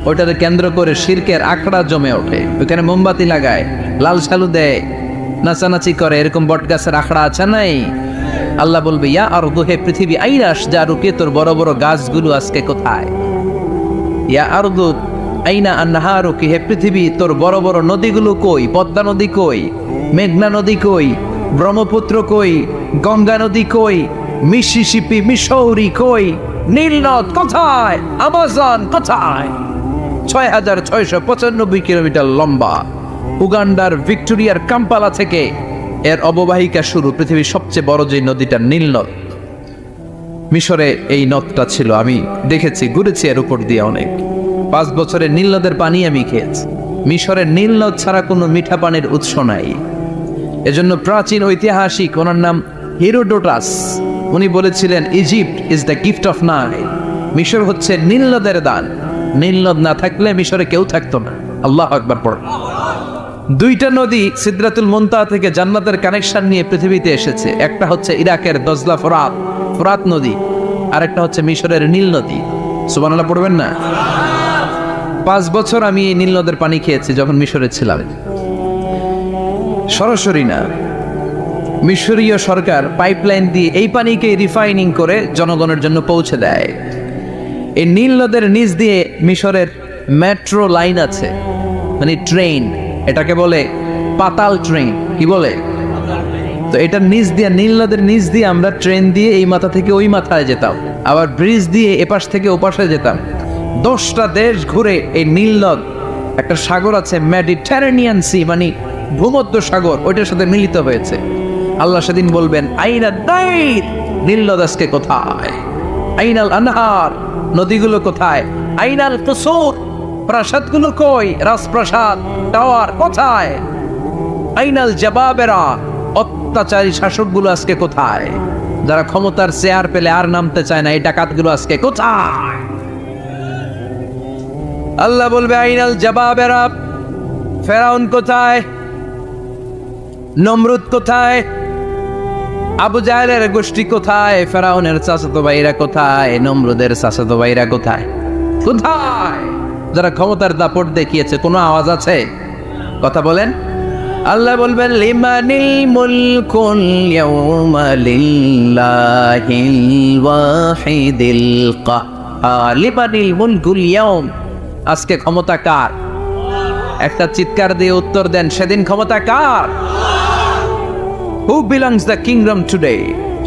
ওইটাকে কেন্দ্র করে শিরকের আখড়া জমে ওঠে, ওইখানে মোমবাতি লাগায়, লাল সালু দেয়, নাচানাচি করে, এরকম বট গাছের আখড়া আছে নাই? আল্লাহ বলবে ইয়া আরদু, হে পৃথিবী, আইনা আশজারুকা, তোর বড় বড় গাছগুলো আজকে কোথায়? ইয়া আরদু আইনা আনহারুকি, হে পৃথিবী তোর বড় বড় নদীগুলো কই? পদ্মা নদী কই? মেঘনা নদী কই? ব্রহ্মপুত্র কই? গঙ্গা নদী কই? মিসিসিপি, মিসৌরি কই? নীল নদ কোথায়? আমাজন কোথায়? ৬,৬৯৫ কিলোমিটার লম্বা, উগান্ডার ভিক্টোরিয়ার কাম্পালা থেকে এর অববাহিকা শুরু। পৃথিবীর সবচেয়ে বড় যে নদীটা নীল নদ, মিশরে এই নদটা ছিল। আমি দেখেছি, ঘুরেছি এর উপর দিয়ে অনেক। 5 বছরে নীল নদের পানি আমি খেয়েছি। মিশরের নীল নদ ছাড়া কোনো মিঠা পানির উৎস নাই। এজন্য প্রাচীন ঐতিহাসিক, ওনার নাম হেরোডোটাস, উনি বলেছিলেন Egypt is the gift of Nile. মিশর হচ্ছে নীল নদের দান। নীল নদ না থাকলে মিশরে কেউ থাকতো না। আল্লাহু আকবার পড়। দুইটা নদী সিদরাতুল মুনতাহা থেকে জান্নাতের কানেকশন নিয়ে পৃথিবীতে এসেছে। একটা হচ্ছে ইরাকের দজলা ফোরাত নদী, আর একটা হচ্ছে মিশরের নীল নদী। সুবহানাল্লাহ পড়বেন না? 5 বছর আমি নীল নদের পানি খেয়েছি যখন মিশরে ছিলাম। সরাসরি না, মিশরীয় সরকার পাইপলাইন দিয়ে এই পানিকে রিফাইনিং করে জনগণের জন্য পৌঁছে দেয়। এই নীল নদের নিচ দিয়ে মিশরের মেট্রো লাইন আছে, মানে ট্রেন, এটাকে বলে পাতাল ট্রেন। কি বলে? তো এটা নিচ দিয়ে, নীল নদের নিচ দিয়ে আমরা ট্রেন দিয়ে এই মাথা থেকে ওই মাথায় যেতাম, আবার ব্রিজ দিয়ে এপাশ থেকে ওপাশে যেতাম। 10টা দেশ ঘুরে এই নীল নদ, একটা সাগর আছে মেডিটেরেনিয়ান সি, মানে ভূমধ্য সাগর, ওইটার সাথে মিলিত হয়েছে। আল্লাহ সেদিন বলবেন আইনা দাইর, নীল নদ আজকে কোথায়? আইনাল আনহার, নদীগুলো কোথায়? আইনাল কুসুর, প্রাসাদগুলো কই? রাজপ্রাসাদ, টাওয়ার কোথায়? আইনাল জাবাবেরা, অত্যাচারী শাসকগুলো আজকে কোথায়? যারা ক্ষমতার চেয়ার পেলে আর নামতে চায় না, এই ডাকাতগুলো আজকে কোথায়? আল্লাহ বলবে আইনাল জাবাবেরা, ফেরাউন কোথায়? নমরুদ কোথায়? আবু জাহেলের গোষ্ঠী কোথায়? ফেরাউনের চাচাতো ভাইরা কোথায়? নমরুদের চাচাতো ভাইরা কোথায়? কোথায়? যারা ক্ষমতার দাপট দেখিয়েছে, কোনো আওয়াজ আছে? কথা বলেন। আল্লাহ বলবেন লিমানিল মুলকুল ইয়াউমা লিল্লাহিল ওয়াহিদিল কাহ্হার। লিমানিল মুলকুল ইয়াউম, আজকে ক্ষমতা কার? একটা চিৎকার দিয়ে উত্তর দেন, সেদিন ক্ষমতা কার? Who belongs the kingdom today?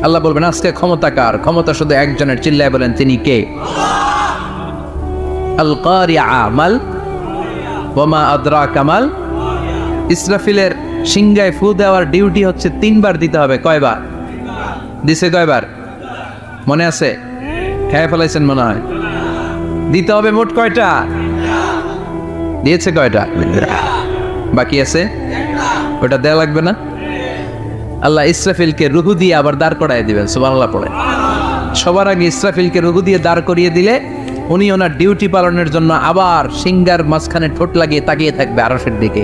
আল্লাহ বলবেন আজকে ক্ষমতা কার? ক্ষমতা শুধু একজনের, চিল্লায় বলেন তিনি কে? আল কারিআ মাল ওয়া মা আদরাকা মাল। ইসরাফিলের সিংহায় ফু দেওয়ার ডিউটি হচ্ছে 3 বার দিতে হবে। কয়বার দিছে? কয়বার মনে আছে? খেয়ে ফেলাইছেন মনে হয়। দিতে হবে মোট কয়টা? দিয়েছে কয়টা? বাকি আছে, ওটা দেওয়া লাগবে না? আল্লাহ ইসরাফিলকে রুহু দিয়ে আবার দাঁড় করায় দিবেন। সুবহানাল্লাহ পড়ে। সবার আগে ইসরাফিলকে রুহু দিয়ে দাঁড় করিয়ে দিলে উনি ওনার ডিউটি পালনের জন্য আবার সিংহার মাঝখানে ঠোঁট লাগিয়ে তাকিয়ে থাকবে আরশের দিকে।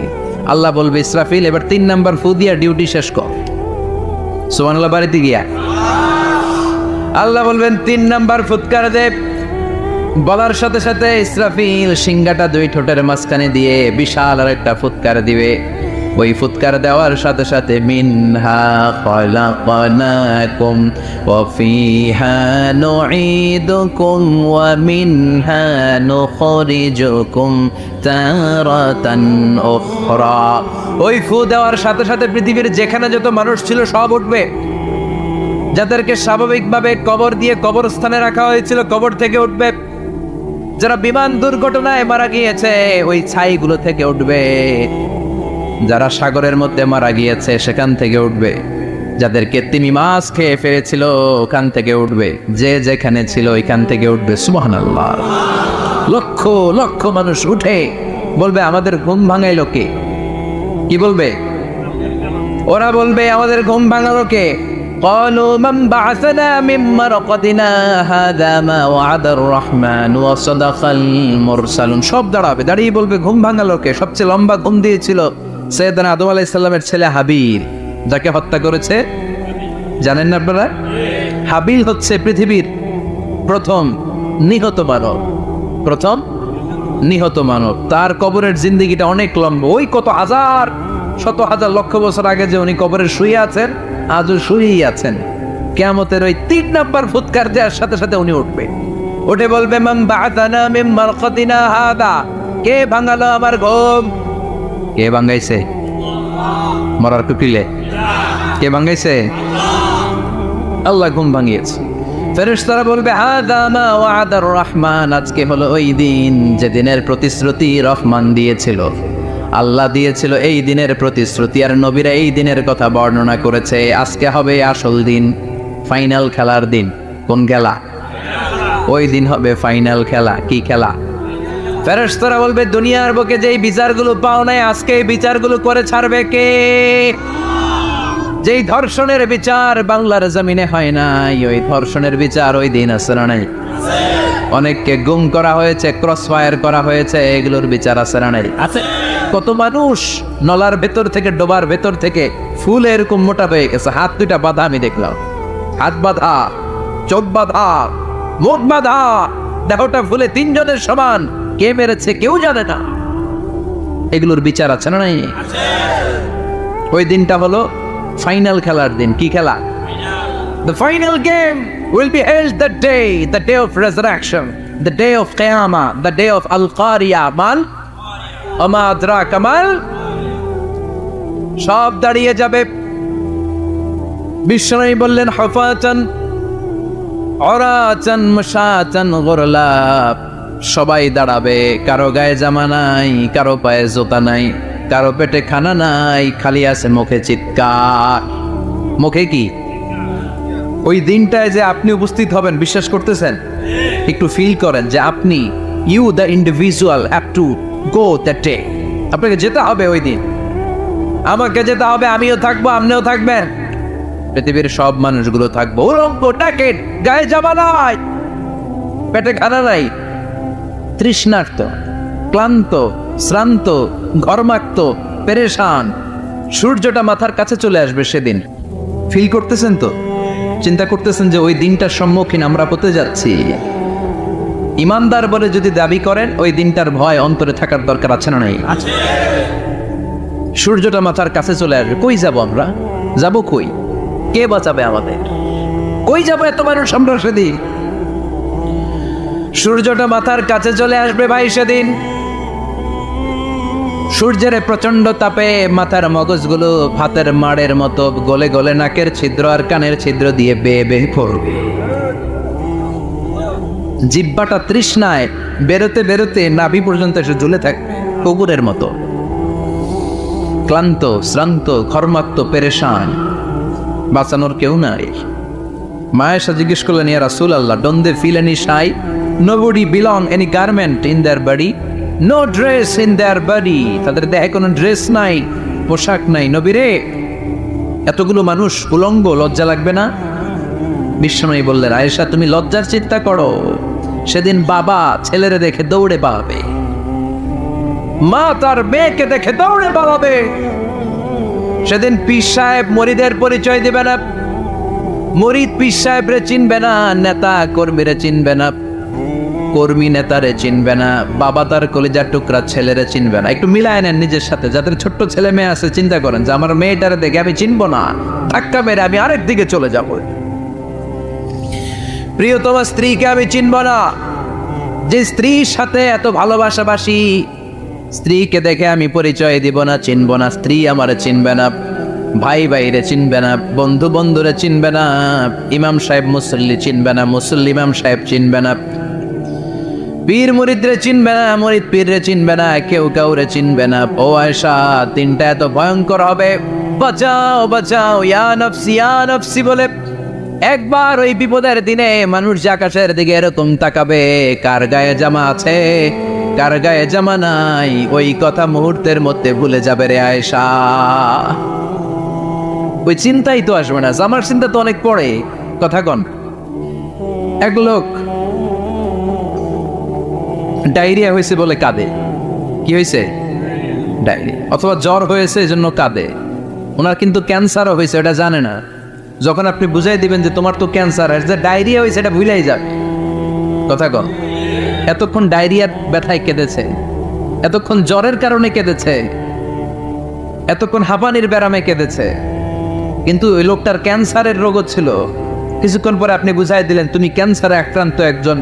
আল্লাহ বলবে ইসরাফিল এবার 3 নাম্বার ফু দিয়া ডিউটি শেষ কর। সুবহানাল্লাহ বাড়িতে গিয়া আল্লাহ বলবেন 3 নাম্বার ফুৎকার দে। বলার সাথে সাথে ইসরাফিল সিংহাটা 2 ঠোঁটের মাঝখানে দিয়ে বিশাল আর একটা ফুৎকার দিবে। ওই ফুৎকার দেওয়ার সাথে সাথে মিনহা খলাকনাকুম ওয়া ফিহা নুঈদুকুম ওয়া মিনহা নুখরিজুকুম তারাতান উখরা। ওই ফু দেওয়ার সাথে সাথে পৃথিবীর যেখানে যত মানুষ ছিল সব উঠবে। যাদেরকে স্বাভাবিকভাবে কবর দিয়ে কবরস্থানে রাখা হয়েছিল কবর থেকে উঠবে। যারা বিমান দুর্ঘটনায় মারা গিয়েছে ওই ছাইগুলো থেকে উঠবে। যারা সাগরের মধ্যে মারা গিয়েছে সেখান থেকে উঠবে। যাদেরকে তিমি মাছ খেয়ে ফেলেছিল ওখান থেকে উঠবে। যে যেখানে ছিল ওইখান থেকে উঠবে। সুবহানাল্লাহ। লক্ষ লক্ষ মানুষ উঠে বলবে আমাদের ঘুম ভাঙাইলো কে? কি বলবে? ওরা বলবে আমাদের ঘুম ভাঙালো কে? قالوا من بعثنا من مرقدنا هذا ما وعد الرحمن وصدق المرسلون। সব দাঁড়াবে, দাঁড়িয়ে বলবে ঘুম ভাঙালো কে? সবচেয়ে লম্বা ঘুম দিয়েছিল সৈয়দনা আদম আলাইহিস সালামের ছেলে হাবিল, যাকে হত্যা করেছে। জানেন না আপনারা? হাবিল হচ্ছে পৃথিবীর প্রথম নিহত মানব। প্রথম নিহত মানব। তার কবরের জিন্দেগিটা অনেক লম্বা। ওই কত হাজার, শত হাজার, লক্ষ বছর আগে যে উনি কবরে শুয়ে আছেন, আজও শুয়েই আছেন। কিয়ামতের ওই 3 নাম্বার ফুৎকার দেওয়ার সাথে সাথে উনি উঠবে। উঠে বলবে মান বা'আতানা মিন মারকাদিনা হাদা। কে ভাঙালো আমার ঘুম? কে ভাঙাইছে? মরার কুকিলে কে ভাঙাইছে? আল্লাহ ঘুম ভাঙিয়েছে। ফেরেশতারা বলবে হাদা মা ওয়াদার রহমান। আজকে হলো ওই দিন যে দিনের প্রতিশ্রুতি রহমান দিয়েছিল, আল্লাহ দিয়েছিল। এই দিনের প্রতিশ্রুতি আর নবীরা এই দিনের কথা বর্ণনা করেছে। আজকে হবে আসল দিন, ফাইনাল খেলার দিন। কোন খেলা? ওই দিন হবে ফাইনাল খেলা। কি খেলা? ফেরেশতারা বলবে দুনিয়ার বুকে যেই বিচারগুলো পাও নাই আজকে এই বিচারগুলো করে ছাড়বে কে? যেই ধর্ষণের বিচার বাংলার জমিনে হয় নাই, ওই ধর্ষণের বিচার ওই দিন আছে না নাই? অনেককে গুম করা হয়েছে, ক্রস ফায়ার করা হয়েছে, এগুলোর বিচার আছে না নাই? আছে। কত মানুষ নলার ভেতর থেকে, ডোবার ভেতর থেকে ফুল এরকম মোটা হয়ে গেছে, হাত দুইটা বাঁধা, আমি দেখলাম হাত বাঁধা, চোখ বাঁধা, মুখ বাঁধা, দেহটা ফুলে তিনজনের সমান, কে মেরেছে কেউ জানে না। এগুলোর বিচার আছে না নাই? ওই দিনটা হলো ফাইনাল খেলার দিন। কি খেলা? The final game will be held the day of resurrection, the day of Qiyamah, the day of Al-Qari'ah. Man, Ama adraka mal, সব দাঁড়িয়ে যাবে। বিষ্ণু বললেন হুফাতান উরাতান মুশাতান গুরলা, সবাই দাঁড়াবে, কারো গায়ে জামা নাই, কারো পায়ে জুতা নাই, কারো পেটে খানা নাই, খালি আছে মুখে চিৎকার। মুখে কি? ওই দিনটায় যে আপনি উপস্থিত হবেন, বিশ্বাস করতেছেন? একটু ফিল করেন যে আপনি, you the individual have to go that day. আপনাকে যেতে হবে ওই দিন, আমাকে যেতে হবে, আমিও থাকবো, আপনিও থাকবেন, পৃথিবীর সব মানুষগুলো থাকবো। উলঙ্গ, নাকেড, গায়ে জামা নাই, পেটে খানা নাই, তৃষ্ণার্ত, ক্লান্ত, শ্রান্ত, ঘর্মাক্ত, পেরেশান। সূর্যটা মাথার কাছে চলে আসবে সেদিন। ফিল করতেছেন তো? চিন্তা করতেছেন যে ওই দিনটার সম্মুখীন আমরা হতে যাচ্ছি? ইমানদার বলে যদি দাবি করেন, ওই দিনটার ভয় অন্তরে থাকার দরকার আছে না নাই? সূর্যটা মাথার কাছে চলে আসবে, কই যাব আমরা? যাব কই? কে বাঁচাবে আমাদের? কই যাব এত মানুষ আমরা সেদিন? সূর্যটা মাথার কাছে চলে আসবে ভাই সেদিন। সূর্যের প্রচন্ড তাপে মাথার মগজগুলো ভাতের মাড়ের মতো গলে গলে নাকের ছিদ্র আর কানের ছিদ্র দিয়ে বেয়ে বেয়ে পড়বে। জিহ্বাটা তৃষ্ণায় বেরোতে বেরোতে নাভি পর্যন্ত এসে ঝুলে থাকবে কুকুরের মতো। ক্লান্ত, শ্রান্ত, ঘর্মাক্ত, পেরেশান, বাঁচানোর কেউ নাই। মায়েশা জিজ্ঞেস করলেন, ইয়া রাসূলুল্লাহ, don't they feel any shy? Nobody belong any garment in their body, no dress in their body. তাদের দেহে কোনো ড্রেস নাই, পোশাক নাই। নবী রে, এতগুলো মানুষ উলঙ্গ, লজ্জা লাগবে না? বিশ্বনবী বললেন, আয়েশা তুমি লজ্জার চিন্তা করো, সেদিন বাবা ছেলেরে দেখে দৌড়ে পালাবে, মা তার মেয়েকে দেখে দৌড়ে পালাবে। সেদিন পীর সাহেব মরিদের পরিচয় দিবে না, মরিদ পীর সাহেবরে চিনবে না, নেতা কর্মীরে চিনবে না, কর্মী নেতারে চিনবে না, বাবা তার কলিজার টুকরা ছেলেরে চিনবে না। একটু মিলায় নেন নিজের সাথে, যাদের ছোট্ট ছেলে মেয়ে আছে, চিন্তা করেন যে আমার মেয়েটারে দেখে আমি চিনবো না, ধাক্কা মেরে আমি আরেক দিকে চলে যাব। প্রিয়তমা স্ত্রীকে আমি চিনবো না, যে স্ত্রীর সাথে এত ভালোবাসাবাসি, স্ত্রীকে দেখে আমি পরিচয় দিব না, চিনবো না। স্ত্রী আমারে চিনবে না, ভাই ভাইরে চিনবে না, বন্ধু বন্ধুরে চিনবে না, ইমাম সাহেব মুসল্লি চিনবে না, মুসল্লি ইমাম সাহেব চিনবে না, পীর মুরিদরে চিনবে না, মুরিদ পীররে চিনবে না, কেউ কাউরে চিনবে না। ও আয়েশা, দিনটা এত ভয়ঙ্কর হবে, বাঁচাও বাঁচাও, ইয়া নফসি ইয়া নফসি বলে একবার ওই বিপদের দিনে মানুষ যে আকাশের দিকে এরকম তাকাবে, কার গায়ে জামা আছে কার গায়ে জামা নাই, ওই কথা মুহূর্তের মধ্যে ভুলে যাবে রে আয়েশা। ওই চিন্তাই তো আসবে না, জামার চিন্তা তো অনেক পরে। কথা কন, এক লোক ডায়রিয়া হয়েছে বলে কাঁদে। কি হয়েছে? ডায়রিয়া, অথবা জ্বর হয়েছে এজন্য কাঁদে। ওনার কিন্তু ক্যান্সারও হয়েছে, এটা জানে না। যখন আপনি বুঝাই দিবেন যে তোমার তো ক্যান্সার, আর যে ডায়রিয়া হয়েছে এটা ভুলেই যাবে। কথা কন, এতক্ষণ ডায়রিয়ার ব্যথায় কেঁদেছে, এতক্ষণ জ্বরের কারণে কেঁদেছে, এতক্ষণ হাঁপানির ব্যারামে কেঁদেছে, কিন্তু ওই লোকটার ক্যান্সারের রোগও ছিল। কিছুক্ষণ পরে আপনি বুঝাই দিলেন তুমি ক্যান্সারে আক্রান্ত একজন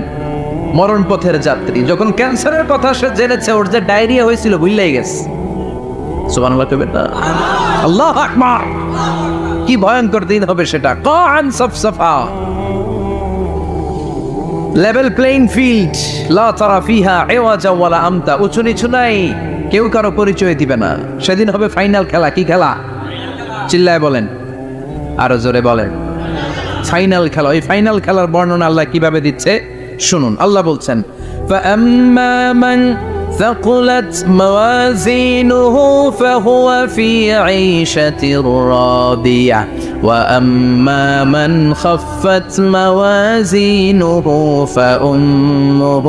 মরণ পথের যাত্রী। যখন ক্যান্সারের কথা সে জেনেছে, ওর যে ডায়রিয়া হয়েছিল ভুলেই গেছে। সুবহানাল্লাহ কইবেন না? আল্লাহু আকবার। কি ভয়ঙ্কর দিন হবে সেটা। কান সাফসাফা, লেভেল প্লেইং ফিল্ড, লা তারা ফিহা ইওয়াজা ওয়ালা আমতা, উঁচু নিচু নাই, কেউ কারো পরিচয় দিবে না। সেদিন হবে ফাইনাল খেলা। কি খেলা? চিল্লায় বলেন, আরো জোরে বলেন, ফাইনাল খেলা। ওই ফাইনাল খেলার বর্ণনা আল্লাহ কিভাবে দিচ্ছে শুনুন। আল্লাহ বলছেন, فَأَمَّا مَنْ ثقلت موازينه فهو في عيشة راضية وأما من خفت موازينه فأمه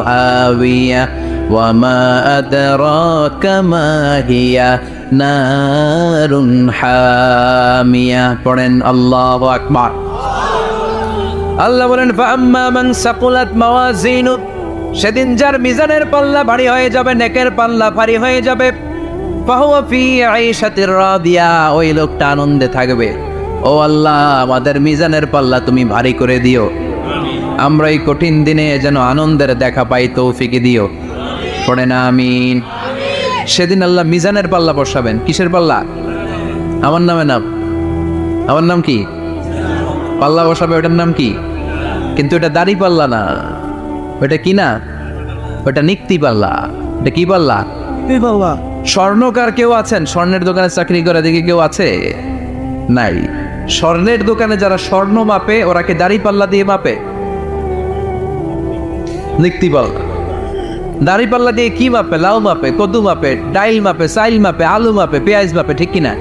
هاوية وما أدراك ما هي نار حامية পড়েন আল্লাহু আকবার আল্লাহ বলেন فأما من ثقلت موازينه সেদিন যার মিজানের পাল্লা ভারী হয়ে যাবে নেকের পাল্লা ভারী হয়ে যাবে ফাহুয়া ফি আইশাতির রাদিয়া ওই লোকটা আনন্দে থাকবে ও আল্লাহ আমাদের মিজানের পাল্লা তুমি ভারী করে দিও আমরা এই কঠিন দিনে যেন আনন্দের দেখা পাই তৌফিক দিও পড়েন আমিন সেদিন আল্লাহ মিজানের পাল্লা বসাবেন কিসের পাল্লা আমার নাম কি পাল্লা বসাবে ওটার নাম কি কিন্তু এটা দাড়ি পাল্লা না ওটা কি না ওটা নিক্তি পাল্লা এটা কি পাল্লা স্বর্ণকার কেউ আছেন স্বর্ণের দোকানে চাকরি করে দেখে কেউ আছে নাই স্বর্ণের দোকানে যারা স্বর্ণ মাপে ওরা কি দাড়ি পাল্লা দিয়ে মাপে নিক্তি পাল্লা দাড়ি পাল্লা দিয়ে কি মাপে লাউ মাপে কদু মাপে ডাইল মাপে চাইল মাপে আলু মাপে পেঁয়াজ মাপে ঠিক কিনা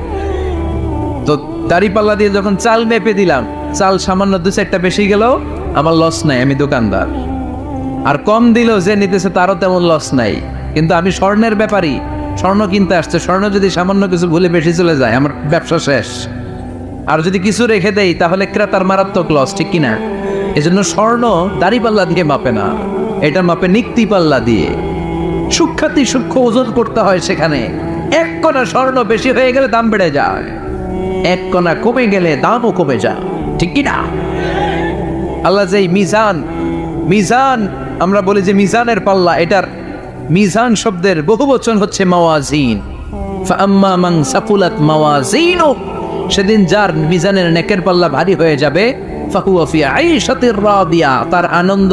তো দাড়ি পাল্লা দিয়ে যখন চাল মেপে দিলাম চাল সামান্য 2-4টা বেশি গেলেও আমার লস নাই আমি দোকানদার আর কম দিল যে নিতেছে তারও তেমন লস নাই কিন্তু আমি স্বর্ণের ব্যাপারী স্বর্ণ কিনতে আসছে স্বর্ণ যদি সামান্য কিছু ভুলে বেশি চলে যায় আমার ব্যবসা শেষ আর যদি কিছু রেখে দেই তাহলে ক্রেতার মারাত্মক লস ঠিক কিনা এজন্য স্বর্ণ দাড়ি পাল্লা দিয়ে মাপে না এটা মাপে নিক্তি পাল্লা দিয়ে সূক্ষ্মাতি সূক্ষ্ম ওজন করতে হয় সেখানে এক কণা স্বর্ণ বেশি হয়ে গেলে দাম বেড়ে যায় এক কণা কমে গেলে দামও কমে যায় ঠিক কিনা আল্লাহ যে মিজান আমরা বলি যে মিজানের পাল্লা এটার মিজান শব্দের বহুবচন হচ্ছে মাওয়াজিন ফাআম্মা মান সাকুলাত মাওয়াজিনু সেদিন যার মিজানের নেকের পাল্লা ভারী হয়ে যাবে ফাহুয়া ফি আইশাতির রাদিয়া তার আনন্দ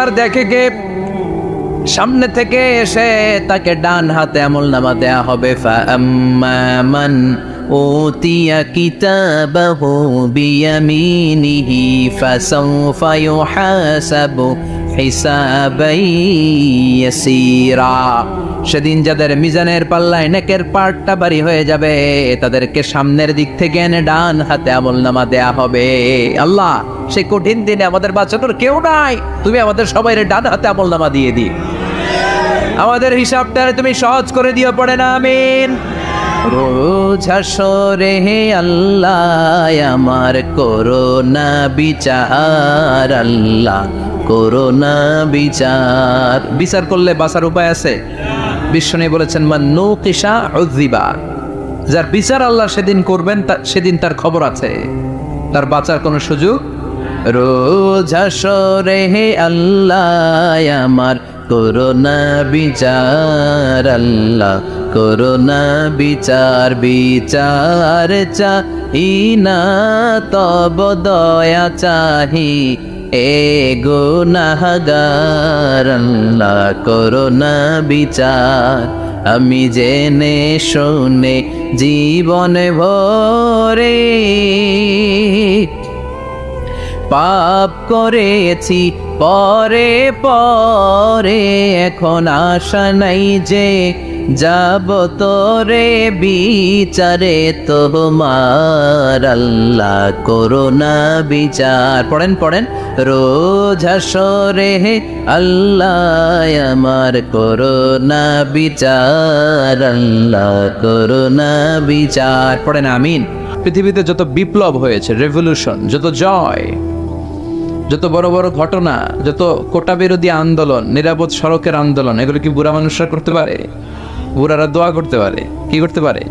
আর দেখে কে সামনে থেকে এসে তাকে ডান হাতে আমলনামা দেয়া হবে ফাআম্মা মান উতিয়া কিতাবাহু বিয়ামিনিহি ফাসাউফা ইউহাসাবু হিসাবান ইয়াসীরা সেদিন যাদের মিজানের পাল্লায় নেকের পার্টটা ভারী হয়ে যাবে তাদেরকে সামনের দিক থেকে এনে ডান হাতে আমলনামা দেয়া হবে আল্লাহ সেই কঠিন দিনে আমাদের বাঁচানোর কেউ নাই তুমি আমাদের সবাই ডান হাতে আমলনামা দিয়ে দিও আমাদের হিসাবটা তুমি সহজ করে দিও পড়ে না আমিন রোজ হাসরে হে আল্লাহ আমার করোনা বিচার আল্লাহ করোনা বিচার করলে বাঁচার উপায় আছে বিশ্বনী বলেছেন মান নুকিশা উযিবা যার বিচার আল্লাহ সেদিন করবেন সেদিন তার খবর আছে তার বাঁচার কোনো সুযোগ রোজ হাসরে হে আল্লাহ আমার করোনা বিচার আল্লাহ করোনা বিচার চাহি না তব দয়া চাহি এ গুনাহগার আল্লাহ করোনা বিচার আমি জেনে শুনে জীবনে ভরে পাপ করেছি পরে এখন আশা নাই যে যাব তোরে বিচারে তোমার আল্লাহ করোনা বিচার পড়েন রোজ হাসরে আল্লাহ আমার করোনা বিচার আল্লাহ করোনা বিচার পড়েন আমিন পৃথিবীতে যত বিপ্লব হয়েছে রেভলিউশন যত জয় যত বড় বড় ঘটনা যত কোটা বিরোধী আন্দোলন নিরাপদ সড়কের আন্দোলন এগুলো কি বুড়া মানুষরা করতে পারে বুড়ারা দোয়া করতে পারে কি করতে পারে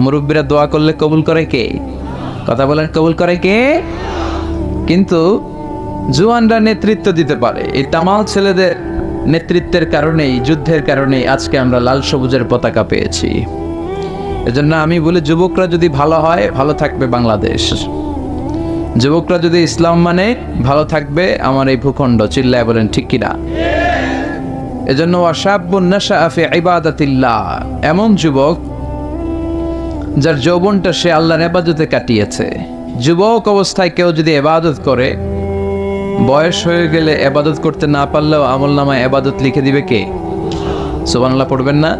মুরব্বীরা দোয়া করলে কবুল করে কে কথা বলেন কবুল করে কে কিন্তু জওয়ানরা নেতৃত্ব দিতে পারে এই তামাল ছেলেদের নেতৃত্বের কারণেই যুদ্ধের কারণেই আজকে আমরা লাল সবুজের পতাকা পেয়েছি এজন্য আমি বলি যুবকরা যদি ভালো হয় ভালো থাকবে বাংলাদেশ যুবকরা যদি ইসলাম মানে ভালো থাকবে আমার এই ভূখণ্ড চিল্লায় বলেন ঠিক কিনা এজন্য ওয়াশাবুন নাশাআ ফি ইবাদাতিল্লাহ এমন যুবক যার যৌবনটা সে আল্লাহর ইবাদতে কাটিয়েছে যুবক অবস্থায় কেউ যদি ইবাদত করে বয়স হয়ে গেলে এবাদত করতে না পারলেও আমল নামায় এবাদত লিখে দিবে কে? সুবহানাল্লাহ পড়বেন না?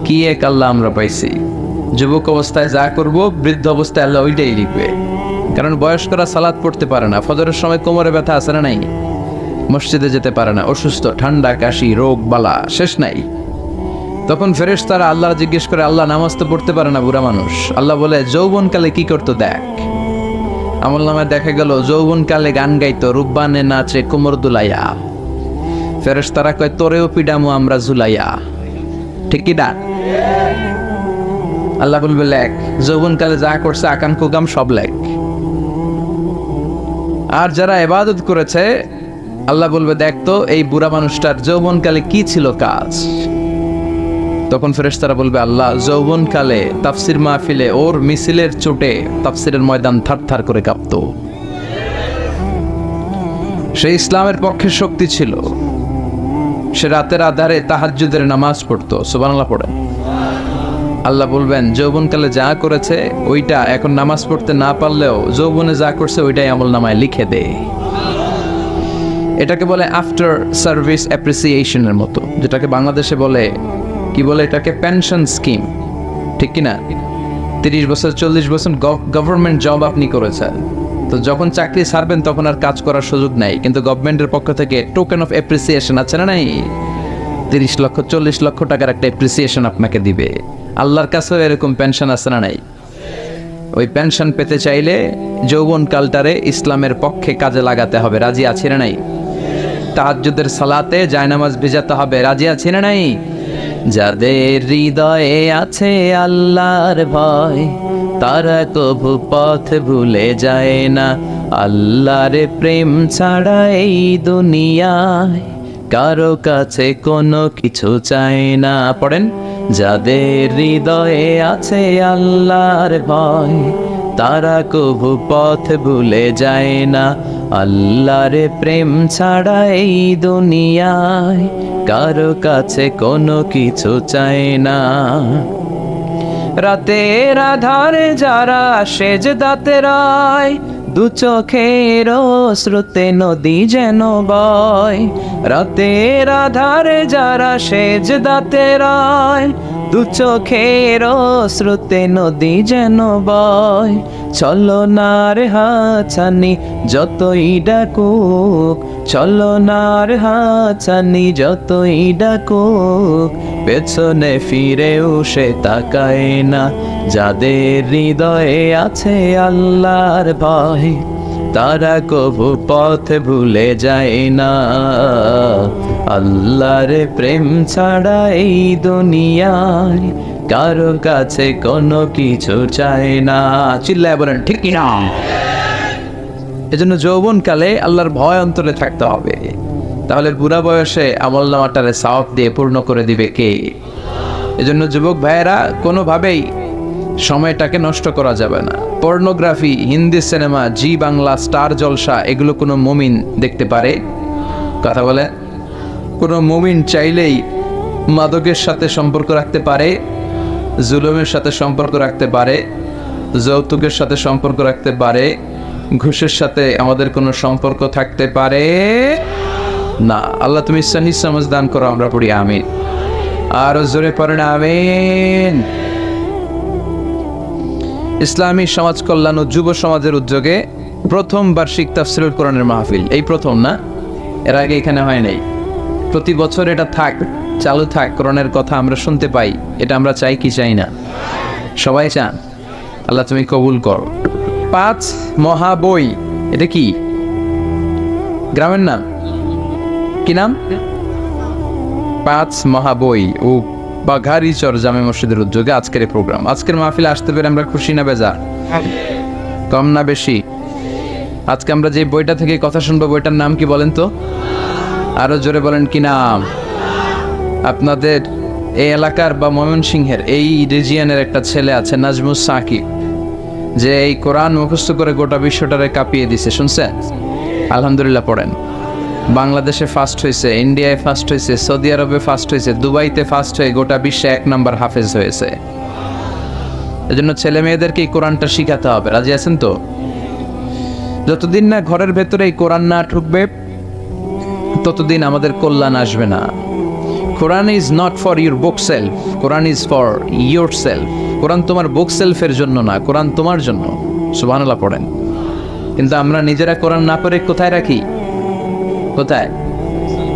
কি এক আল্লাহ আমরা পাইছি! যুবক অবস্থায় যা করব বৃদ্ধ অবস্থায় আল্লাহ ওইটাই লিখবে। কারণ বয়স্করা সালাত পড়তে পারে না, ফজরের সময় কোমরে ব্যথা আছে না নাই, মসজিদে যেতে পারে না, অসুস্থ, ঠান্ডা কাশি রোগ বালা শেষ নাই। তখন ফেরেশতারা আল্লাহ জিজ্ঞেস করে, আল্লাহ নামাজ তো পড়তে পারে না বুড়া মানুষ। আল্লাহ বলে, যৌবনকালে কি করতো দেখ। আমল নামায় দেখা গেল যৌবনকালে গান গাইতো, রূপবানে নাচে কোমর দুলাইয়া। ফেরেশতারা কয়, তোরেও পিডামু আমরা ঝুলাইয়া। ঠিক কি না? আল্লাহ বলবে, লেখ, যৌবনকালে যা করছে আকাম কুকাম সব লেখ। আর যারা ইবাদত করেছে আল্লাহ বলবে, দেখ তো এই বুড়া মানুষটার যৌবনকালে কি ছিল কাজ। তখন ফেরেশতারা বলবে, আল্লাহ যৌবনকালে তাফসির মাহফিলে ওর মিছিলের চোটে তাফসিরের ময়দান থারথার করে কাঁপতো। সে ইসলামের পক্ষে শক্তি ছিল, সে রাতের আধারে তাহাজ্জুদের নামাজ পড়তো। সুবহানাল্লাহ পড়ে। আল্লাহ বলবেন, যৌবনকালে যা করেছে ওইটা এখন নামাজ পড়তে না পারলেও যৌবনে যা করছে ওইটাই আমল নামায় লিখে দে। এটাকে বলে আফটার সার্ভিস অ্যাপ্রিসিয়েশনের মতো, যেটাকে বাংলাদেশে বলে কি বলে, এটাকে পেনশন স্কিম। ঠিক কিনা? 30 বছর 40 বছর গভর্নমেন্ট জব আপনি করেছেন, তো যখন চাকরি ছাড়বেন তখন আর কাজ করার সুযোগ নাই, কিন্তু গভর্নমেন্টের পক্ষ থেকে টোকেন অফ অ্যাপ্রিসিয়েশন আছে না নাই? 30 লক্ষ 40 লক্ষ টাকার একটা অ্যাপ্রিসিয়েশন আপনাকে দিবে। আল্লাহর কাছেও এরকম পেনশন আছে না নাই? ওই পেনশন পেতে চাইলে যৌবনকালটারে ইসলামের পক্ষে কাজে লাগাতে হবে। রাজি আছি না নাই? তাহাজ্জুদের সালাতে জায়নামাজ ভেজাতে হবে। রাজি আছি না নাই? যাদের হৃদয়ে আছে আল্লাহর ভয়, তারা কভু পথ ভুলে যায় না। আল্লাহর প্রেম ছাড়া এই দুনিয়ায় কারো কাছে কোনো কিছু চায় না। পড়েন, যাদের হৃদয়ে আছে আল্লাহর ভয়, তারা কভু পথ ভুলে যায় না। আল্লাহর প্রেম ছাড়া এই দুনিয়ায় কারো কাছে কোনো কিছু চায় না। রাতের আধারে যারা সেজদাতে রয়, দু চোখের শ্রুতে নদী যেন বয়। রাতের আধারে যারা সেজদাতে রয়, দু চোখের শ্রুতে নদী যেন বয়। ছলনার হাছানি যতই ডাকুক, ছলনার হাছানি যতই ডাকুক, পেছনে ফিরেও সে তাকায় না। যাদের হৃদয়ে আছে আল্লাহর ভয়, তারা কভু পথ ভুলে যায় না। আল্লাহর প্রেম ছাড়া এই দুনিয়ায় কারো কাছে কোনো কিছু চায় না। চিল্লায় বলেন ঠিক কি না? এজন্য যৌবনকালে আল্লাহর ভয় অন্তরে থাকতে হবে। তাহলে বুড়া বয়সে আমলনামাটারে সওয়াব দিয়ে পূর্ণ করে দিবে কে? এজন্য যুবক ভাইয়েরা, কোনোভাবেই সময়টাকে নষ্ট করা যাবে না। পর্নোগ্রাফি, হিন্দি সিনেমা, জি বাংলা, স্টার জলসা, এগুলো কোনো মুমিন দেখতে পারে? কথা বলে, কোনো মুমিন চাইলেই মাদকের সাথে সম্পর্ক রাখতে পারে, জুলুমের সাথে সম্পর্ক রাখতে পারে, যৌতুকের সাথে সম্পর্ক রাখতে পারে, ঘুষের সাথে আমাদের কোনো সম্পর্ক থাকতে পারে না। আল্লাহ তুমি সহি সমঝ দান করো। আমরা পড়ি আমিন। আর জোরে পড়েন আমিন। ইসলামী সমাজ কল্যাণ ও যুব সমাজের উদ্যোগে প্রথম বার্ষিক তাফসীরুল কোরআনের মাহফিল, এই প্রথম না, এর আগে এখানে হয় নাই। প্রতি বছর এটা থাক, চালু থাক, কোরআনের কথা আমরা শুনতে পাই। এটা আমরা চাই কি চাই না? সবাই চান। আল্লাহ তুমি কবুল করো। 5 মহাবই, এটা কি গ্রামের নাম? কি নাম? 5 মহাবই ও বাঘারিচর জামে মসজিদের উদ্যোগে আজকের এই প্রোগ্রাম। আজকের মাহফিলে আসতে পেরে আমরা খুশি না বেজার? কম না বেশি? আজকে আমরা যে বইটা থেকে কথা শুনবো, বইটার নাম কি বলেন তো? আরো জোরে বলেন, কি নাম? আপনাদের এই এলাকার বা ময়মনসিংহের এই রিজিয়নের একটা ছেলে আছে, নাজমুস সাকিব, যে এই কোরআন মুখস্থ করে গোটা বিশ্বটারে কাঁপিয়ে দিছে। শুনছেন? আলহামদুলিল্লাহ পড়েন। বাংলাদেশে ফার্স্ট হয়েছে, ইন্ডিয়ায় ফার্স্ট হয়েছে, সৌদি আরবে ফার্স্ট হয়েছে, দুবাইতে ফার্স্ট হয়ে গোটা বিশ্বে 1 নম্বর হাফেজ হয়েছে। এজন্য ছেলে মেয়েদেরকে এই কোরআনটা শিখাতে হবে। রাজি আছেন তো? যতদিন না ঘরের ভেতরে এই কোরআন না ঢুকবে ততদিন আমাদের কল্যাণ আসবে না। Quran is not for your bookshelf, Quran is for yourself. Quran তোমার বুক সেলফের জন্য না, কোরআন তোমার জন্য। সুবহানাল্লাহ পড়েন। কিন্তু আমরা নিজেরা কোরআন না পড়ে কোথায় রাখি? কোথায়?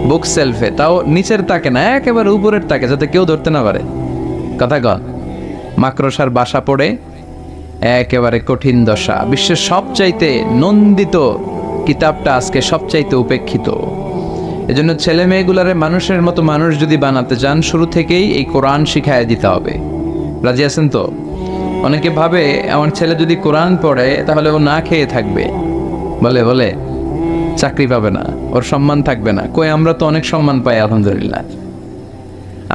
বুক সেলফে, তাও নিচের তাকে না, একেবারে উপরের তাকে, যাতে কেউ ধরতে না পারে। কথা কন। মাকড়সার বাসা পড়ে একেবারে কঠিন দশা। বিশ্বের সবচাইতে নন্দিত কিতাবটা আজকে সবচাইতে উপেক্ষিত। এজন্য ছেলে মেয়েগুলারে মানুষের মতো মানুষ যদি বানাতে চান, শুরু থেকেই এই কোরআন শিখায় দিতে হবে। রাজি আছেন তো? অনেকে ভাবে আমার ছেলে যদি কোরআন পড়ে তাহলে ও না খেয়ে থাকবে, বলে বলে চাকরি পাবে না, ওর সম্মান থাকবে না। কই, আমরা তো অনেক সম্মান পাই আলহামদুলিল্লাহ।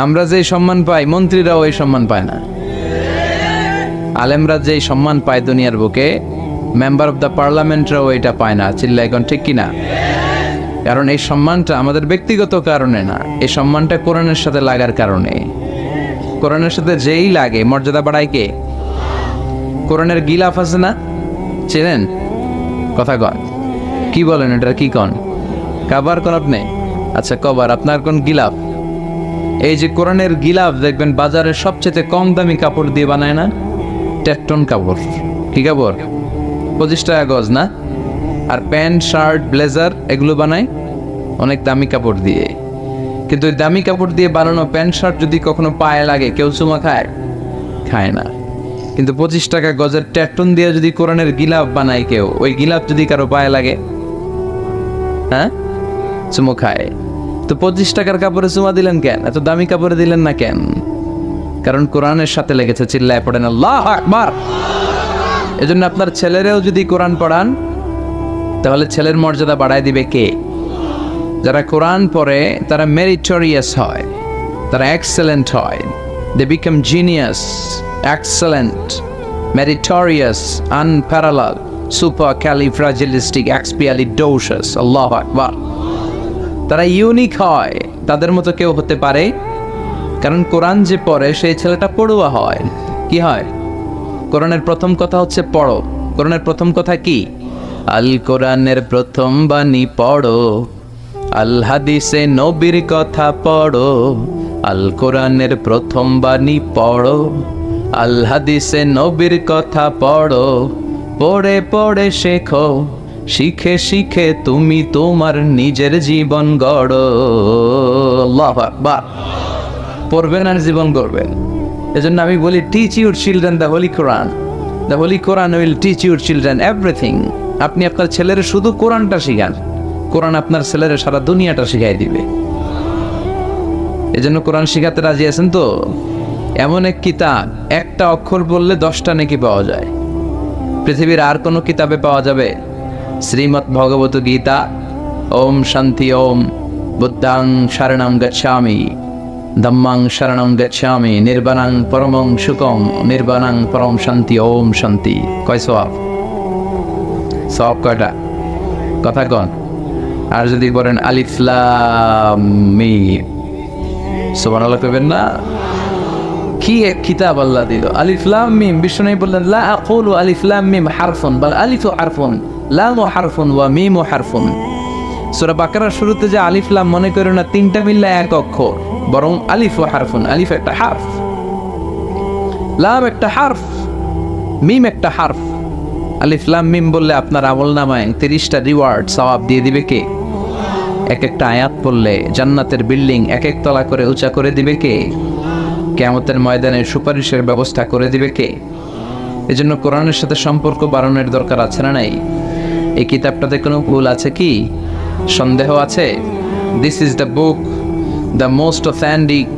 আমরা যেই সম্মান পাই মন্ত্রীরাও এই সম্মান পায় না। আলেমরা যেই সম্মান পায় দুনিয়ার বুকে, মেম্বার অফ দ্য পার্লামেন্টরাও এটা পায় না। চিল্লা এখন ঠিক কিনা? কারণ এই সম্মানটা আমাদের ব্যক্তিগত কারণে না, এই সম্মানটা কোরআনের সাথে লাগার কারণে। কোরআনের সাথে যেই লাগে মর্যাদা বাড়ায় কে? কোরআনের গিলাফ আছে না, চেনেন? কথা কন, কি বলেন এটা? কি কন? কাবার কোন আপনি? আচ্ছা কবার, আপনার কোন গিলাফ? এই যে কোরআনের গিলাফ দেখবেন বাজারে সবচেয়ে কম দামি কাপড় দিয়ে বানায় না? টেকটন কাপড়। কি কাপড়? 25 টাকা গজ না? আর প্যান্ট শার্ট ব্লেজার এগুলো বানায় অনেক দামি কাপড় দিয়ে। কিন্তু ওই দামি কাপড় দিয়ে বানানো প্যান্ট শার্ট যদি কখনো পায়ে লাগে কেউ চুমা খায়? খায় না। কিন্তু 25 টাকা গজের টেকটন দিয়ে যদি কোরআনের গিলাফ বানায় কেউ, ওই গিলাফ যদি কারো পায়ে লাগে, হ্যাঁ, চুমো খায়। তো 25 টাকার কাপড়ে চুমা দিলেন কেন? এত দামি কাপড়ে দিলেন না কেন? কারণ কোরআনের সাথে লেগেছে। চিল্লায় পড়েন আল্লাহু আকবার। এজন্য আপনার ছেলেরেও যদি কোরআন পড়ান তাহলে ছেলের মর্যাদা বাড়ায় দিবে কে? যারা কোরআন পড়ে তারা মেরিটোরিয়াস হয়, তারা এক্সেলেন্ট হয়। They become genius, excellent, meritorious, unparallel, supercalifragilisticexpialidocious. আল্লাহু আকবার। তারা ইউনিক হয়। তাদের মতো কেউ হতে পারে? কারণ কোরআন যে পড়ে সেই ছেলেটা পড়ুয়া হয়। কি হয়? কোরআনের প্রথম কথা হচ্ছে পড়ো। কোরআনের প্রথম কথা কি? আল কোরআনের প্রথম বাণী পড়ো, আল হাদিসে নবীর কথা পড়ো। আল কোরআনের প্রথম বাণী পড়ো, আল হাদিসে নবীর কথা পড়ো। পড়ে পড়ে শেখো, শিখে শিখে তুমি তোমার নিজের জীবন গড়ো। আল্লাহু আকবার। পড়বেন আর জীবন গড়বেন। এজন্য আমি বলি, teach your children the Holi Quran. The Holi Quran will teach your children everything. আপনি আপনার ছেলের শুধু কোরআনটা শিখান, কোরআন আপনার ছেলের সারা দুনিয়াটা শিখাই দিবে। এজন্য কোরআন শিখাতে রাজি আছেন তো? এমন এক কিতাব, একটা অক্ষর বললে 10টা নেকি পাওয়া যায়। পৃথিবীর আর কোনো কিতাবে পাওয়া যাবে? শ্রীমৎ ভগবত গীতা, ওম শান্তি ওম, বুদ্ধাং শরণং গচ্ছামি, ধম্মাং শরণং গচ্ছামি, নির্বাণাং পরমং সুখং, নির্বাণাং পরম শান্তি, ওম শান্তি। কয় সওয়াব? সওয়াব কয়টা? কথা কন। আর যদি বলেন আলিফ লাম মিম, সুবহানাল্লাহ কইবেন না? কি এক কিতাব আল্লাহ দিল। আলিফ লাম মিম, বিষ্ণু বললেন লা আকুলু আলিফ লাম মিম হারফুন, বাল আলিফু হারফুন, লামু হারফুন ওয়া মিমু হারফুন। সূরা বাকারার শুরুতে যে আলিফ লাম, মনে করো না 3টা মিললে এক অক্ষর, বরং আলিফ ও হারফুন। আলিফ একটা হারফ, লাম একটা হারফ, মিম একটা হারফ। আলিফ লাম মিম বললে আপনার আমলনামায় 30টা রিওয়ার্ড সওয়াব দিয়ে দিবে কে? এক একটা আয়াত পড়লে জান্নাতের বিল্ডিং এক এক তলা করে উঁচা করে দিবে কে? কিয়ামতের ময়দানে সুপারিশের ব্যবস্থা করে দিবে কে? এজন্য কোরআনের সাথে সম্পর্ক বাড়ানোর দরকার আছে না নাই? এই কিতাবটাতে কোনো ভুল আছে কি? সন্দেহ আছে? This is the book, the most authentic,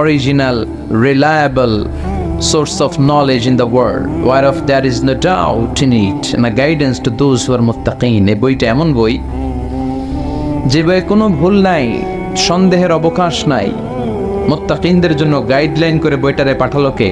original, reliable source of knowledge in the world, whereof there is no doubt in it, and a guidance to those who are muttaqin. এই বইটা এমন বই যে বইয়ে কোনো ভুল নাই, সন্দেহের অবকাশ নাই। মুত্তাকিনদের জন্য গাইডলাইন করে বইটারে পাঠালো কে?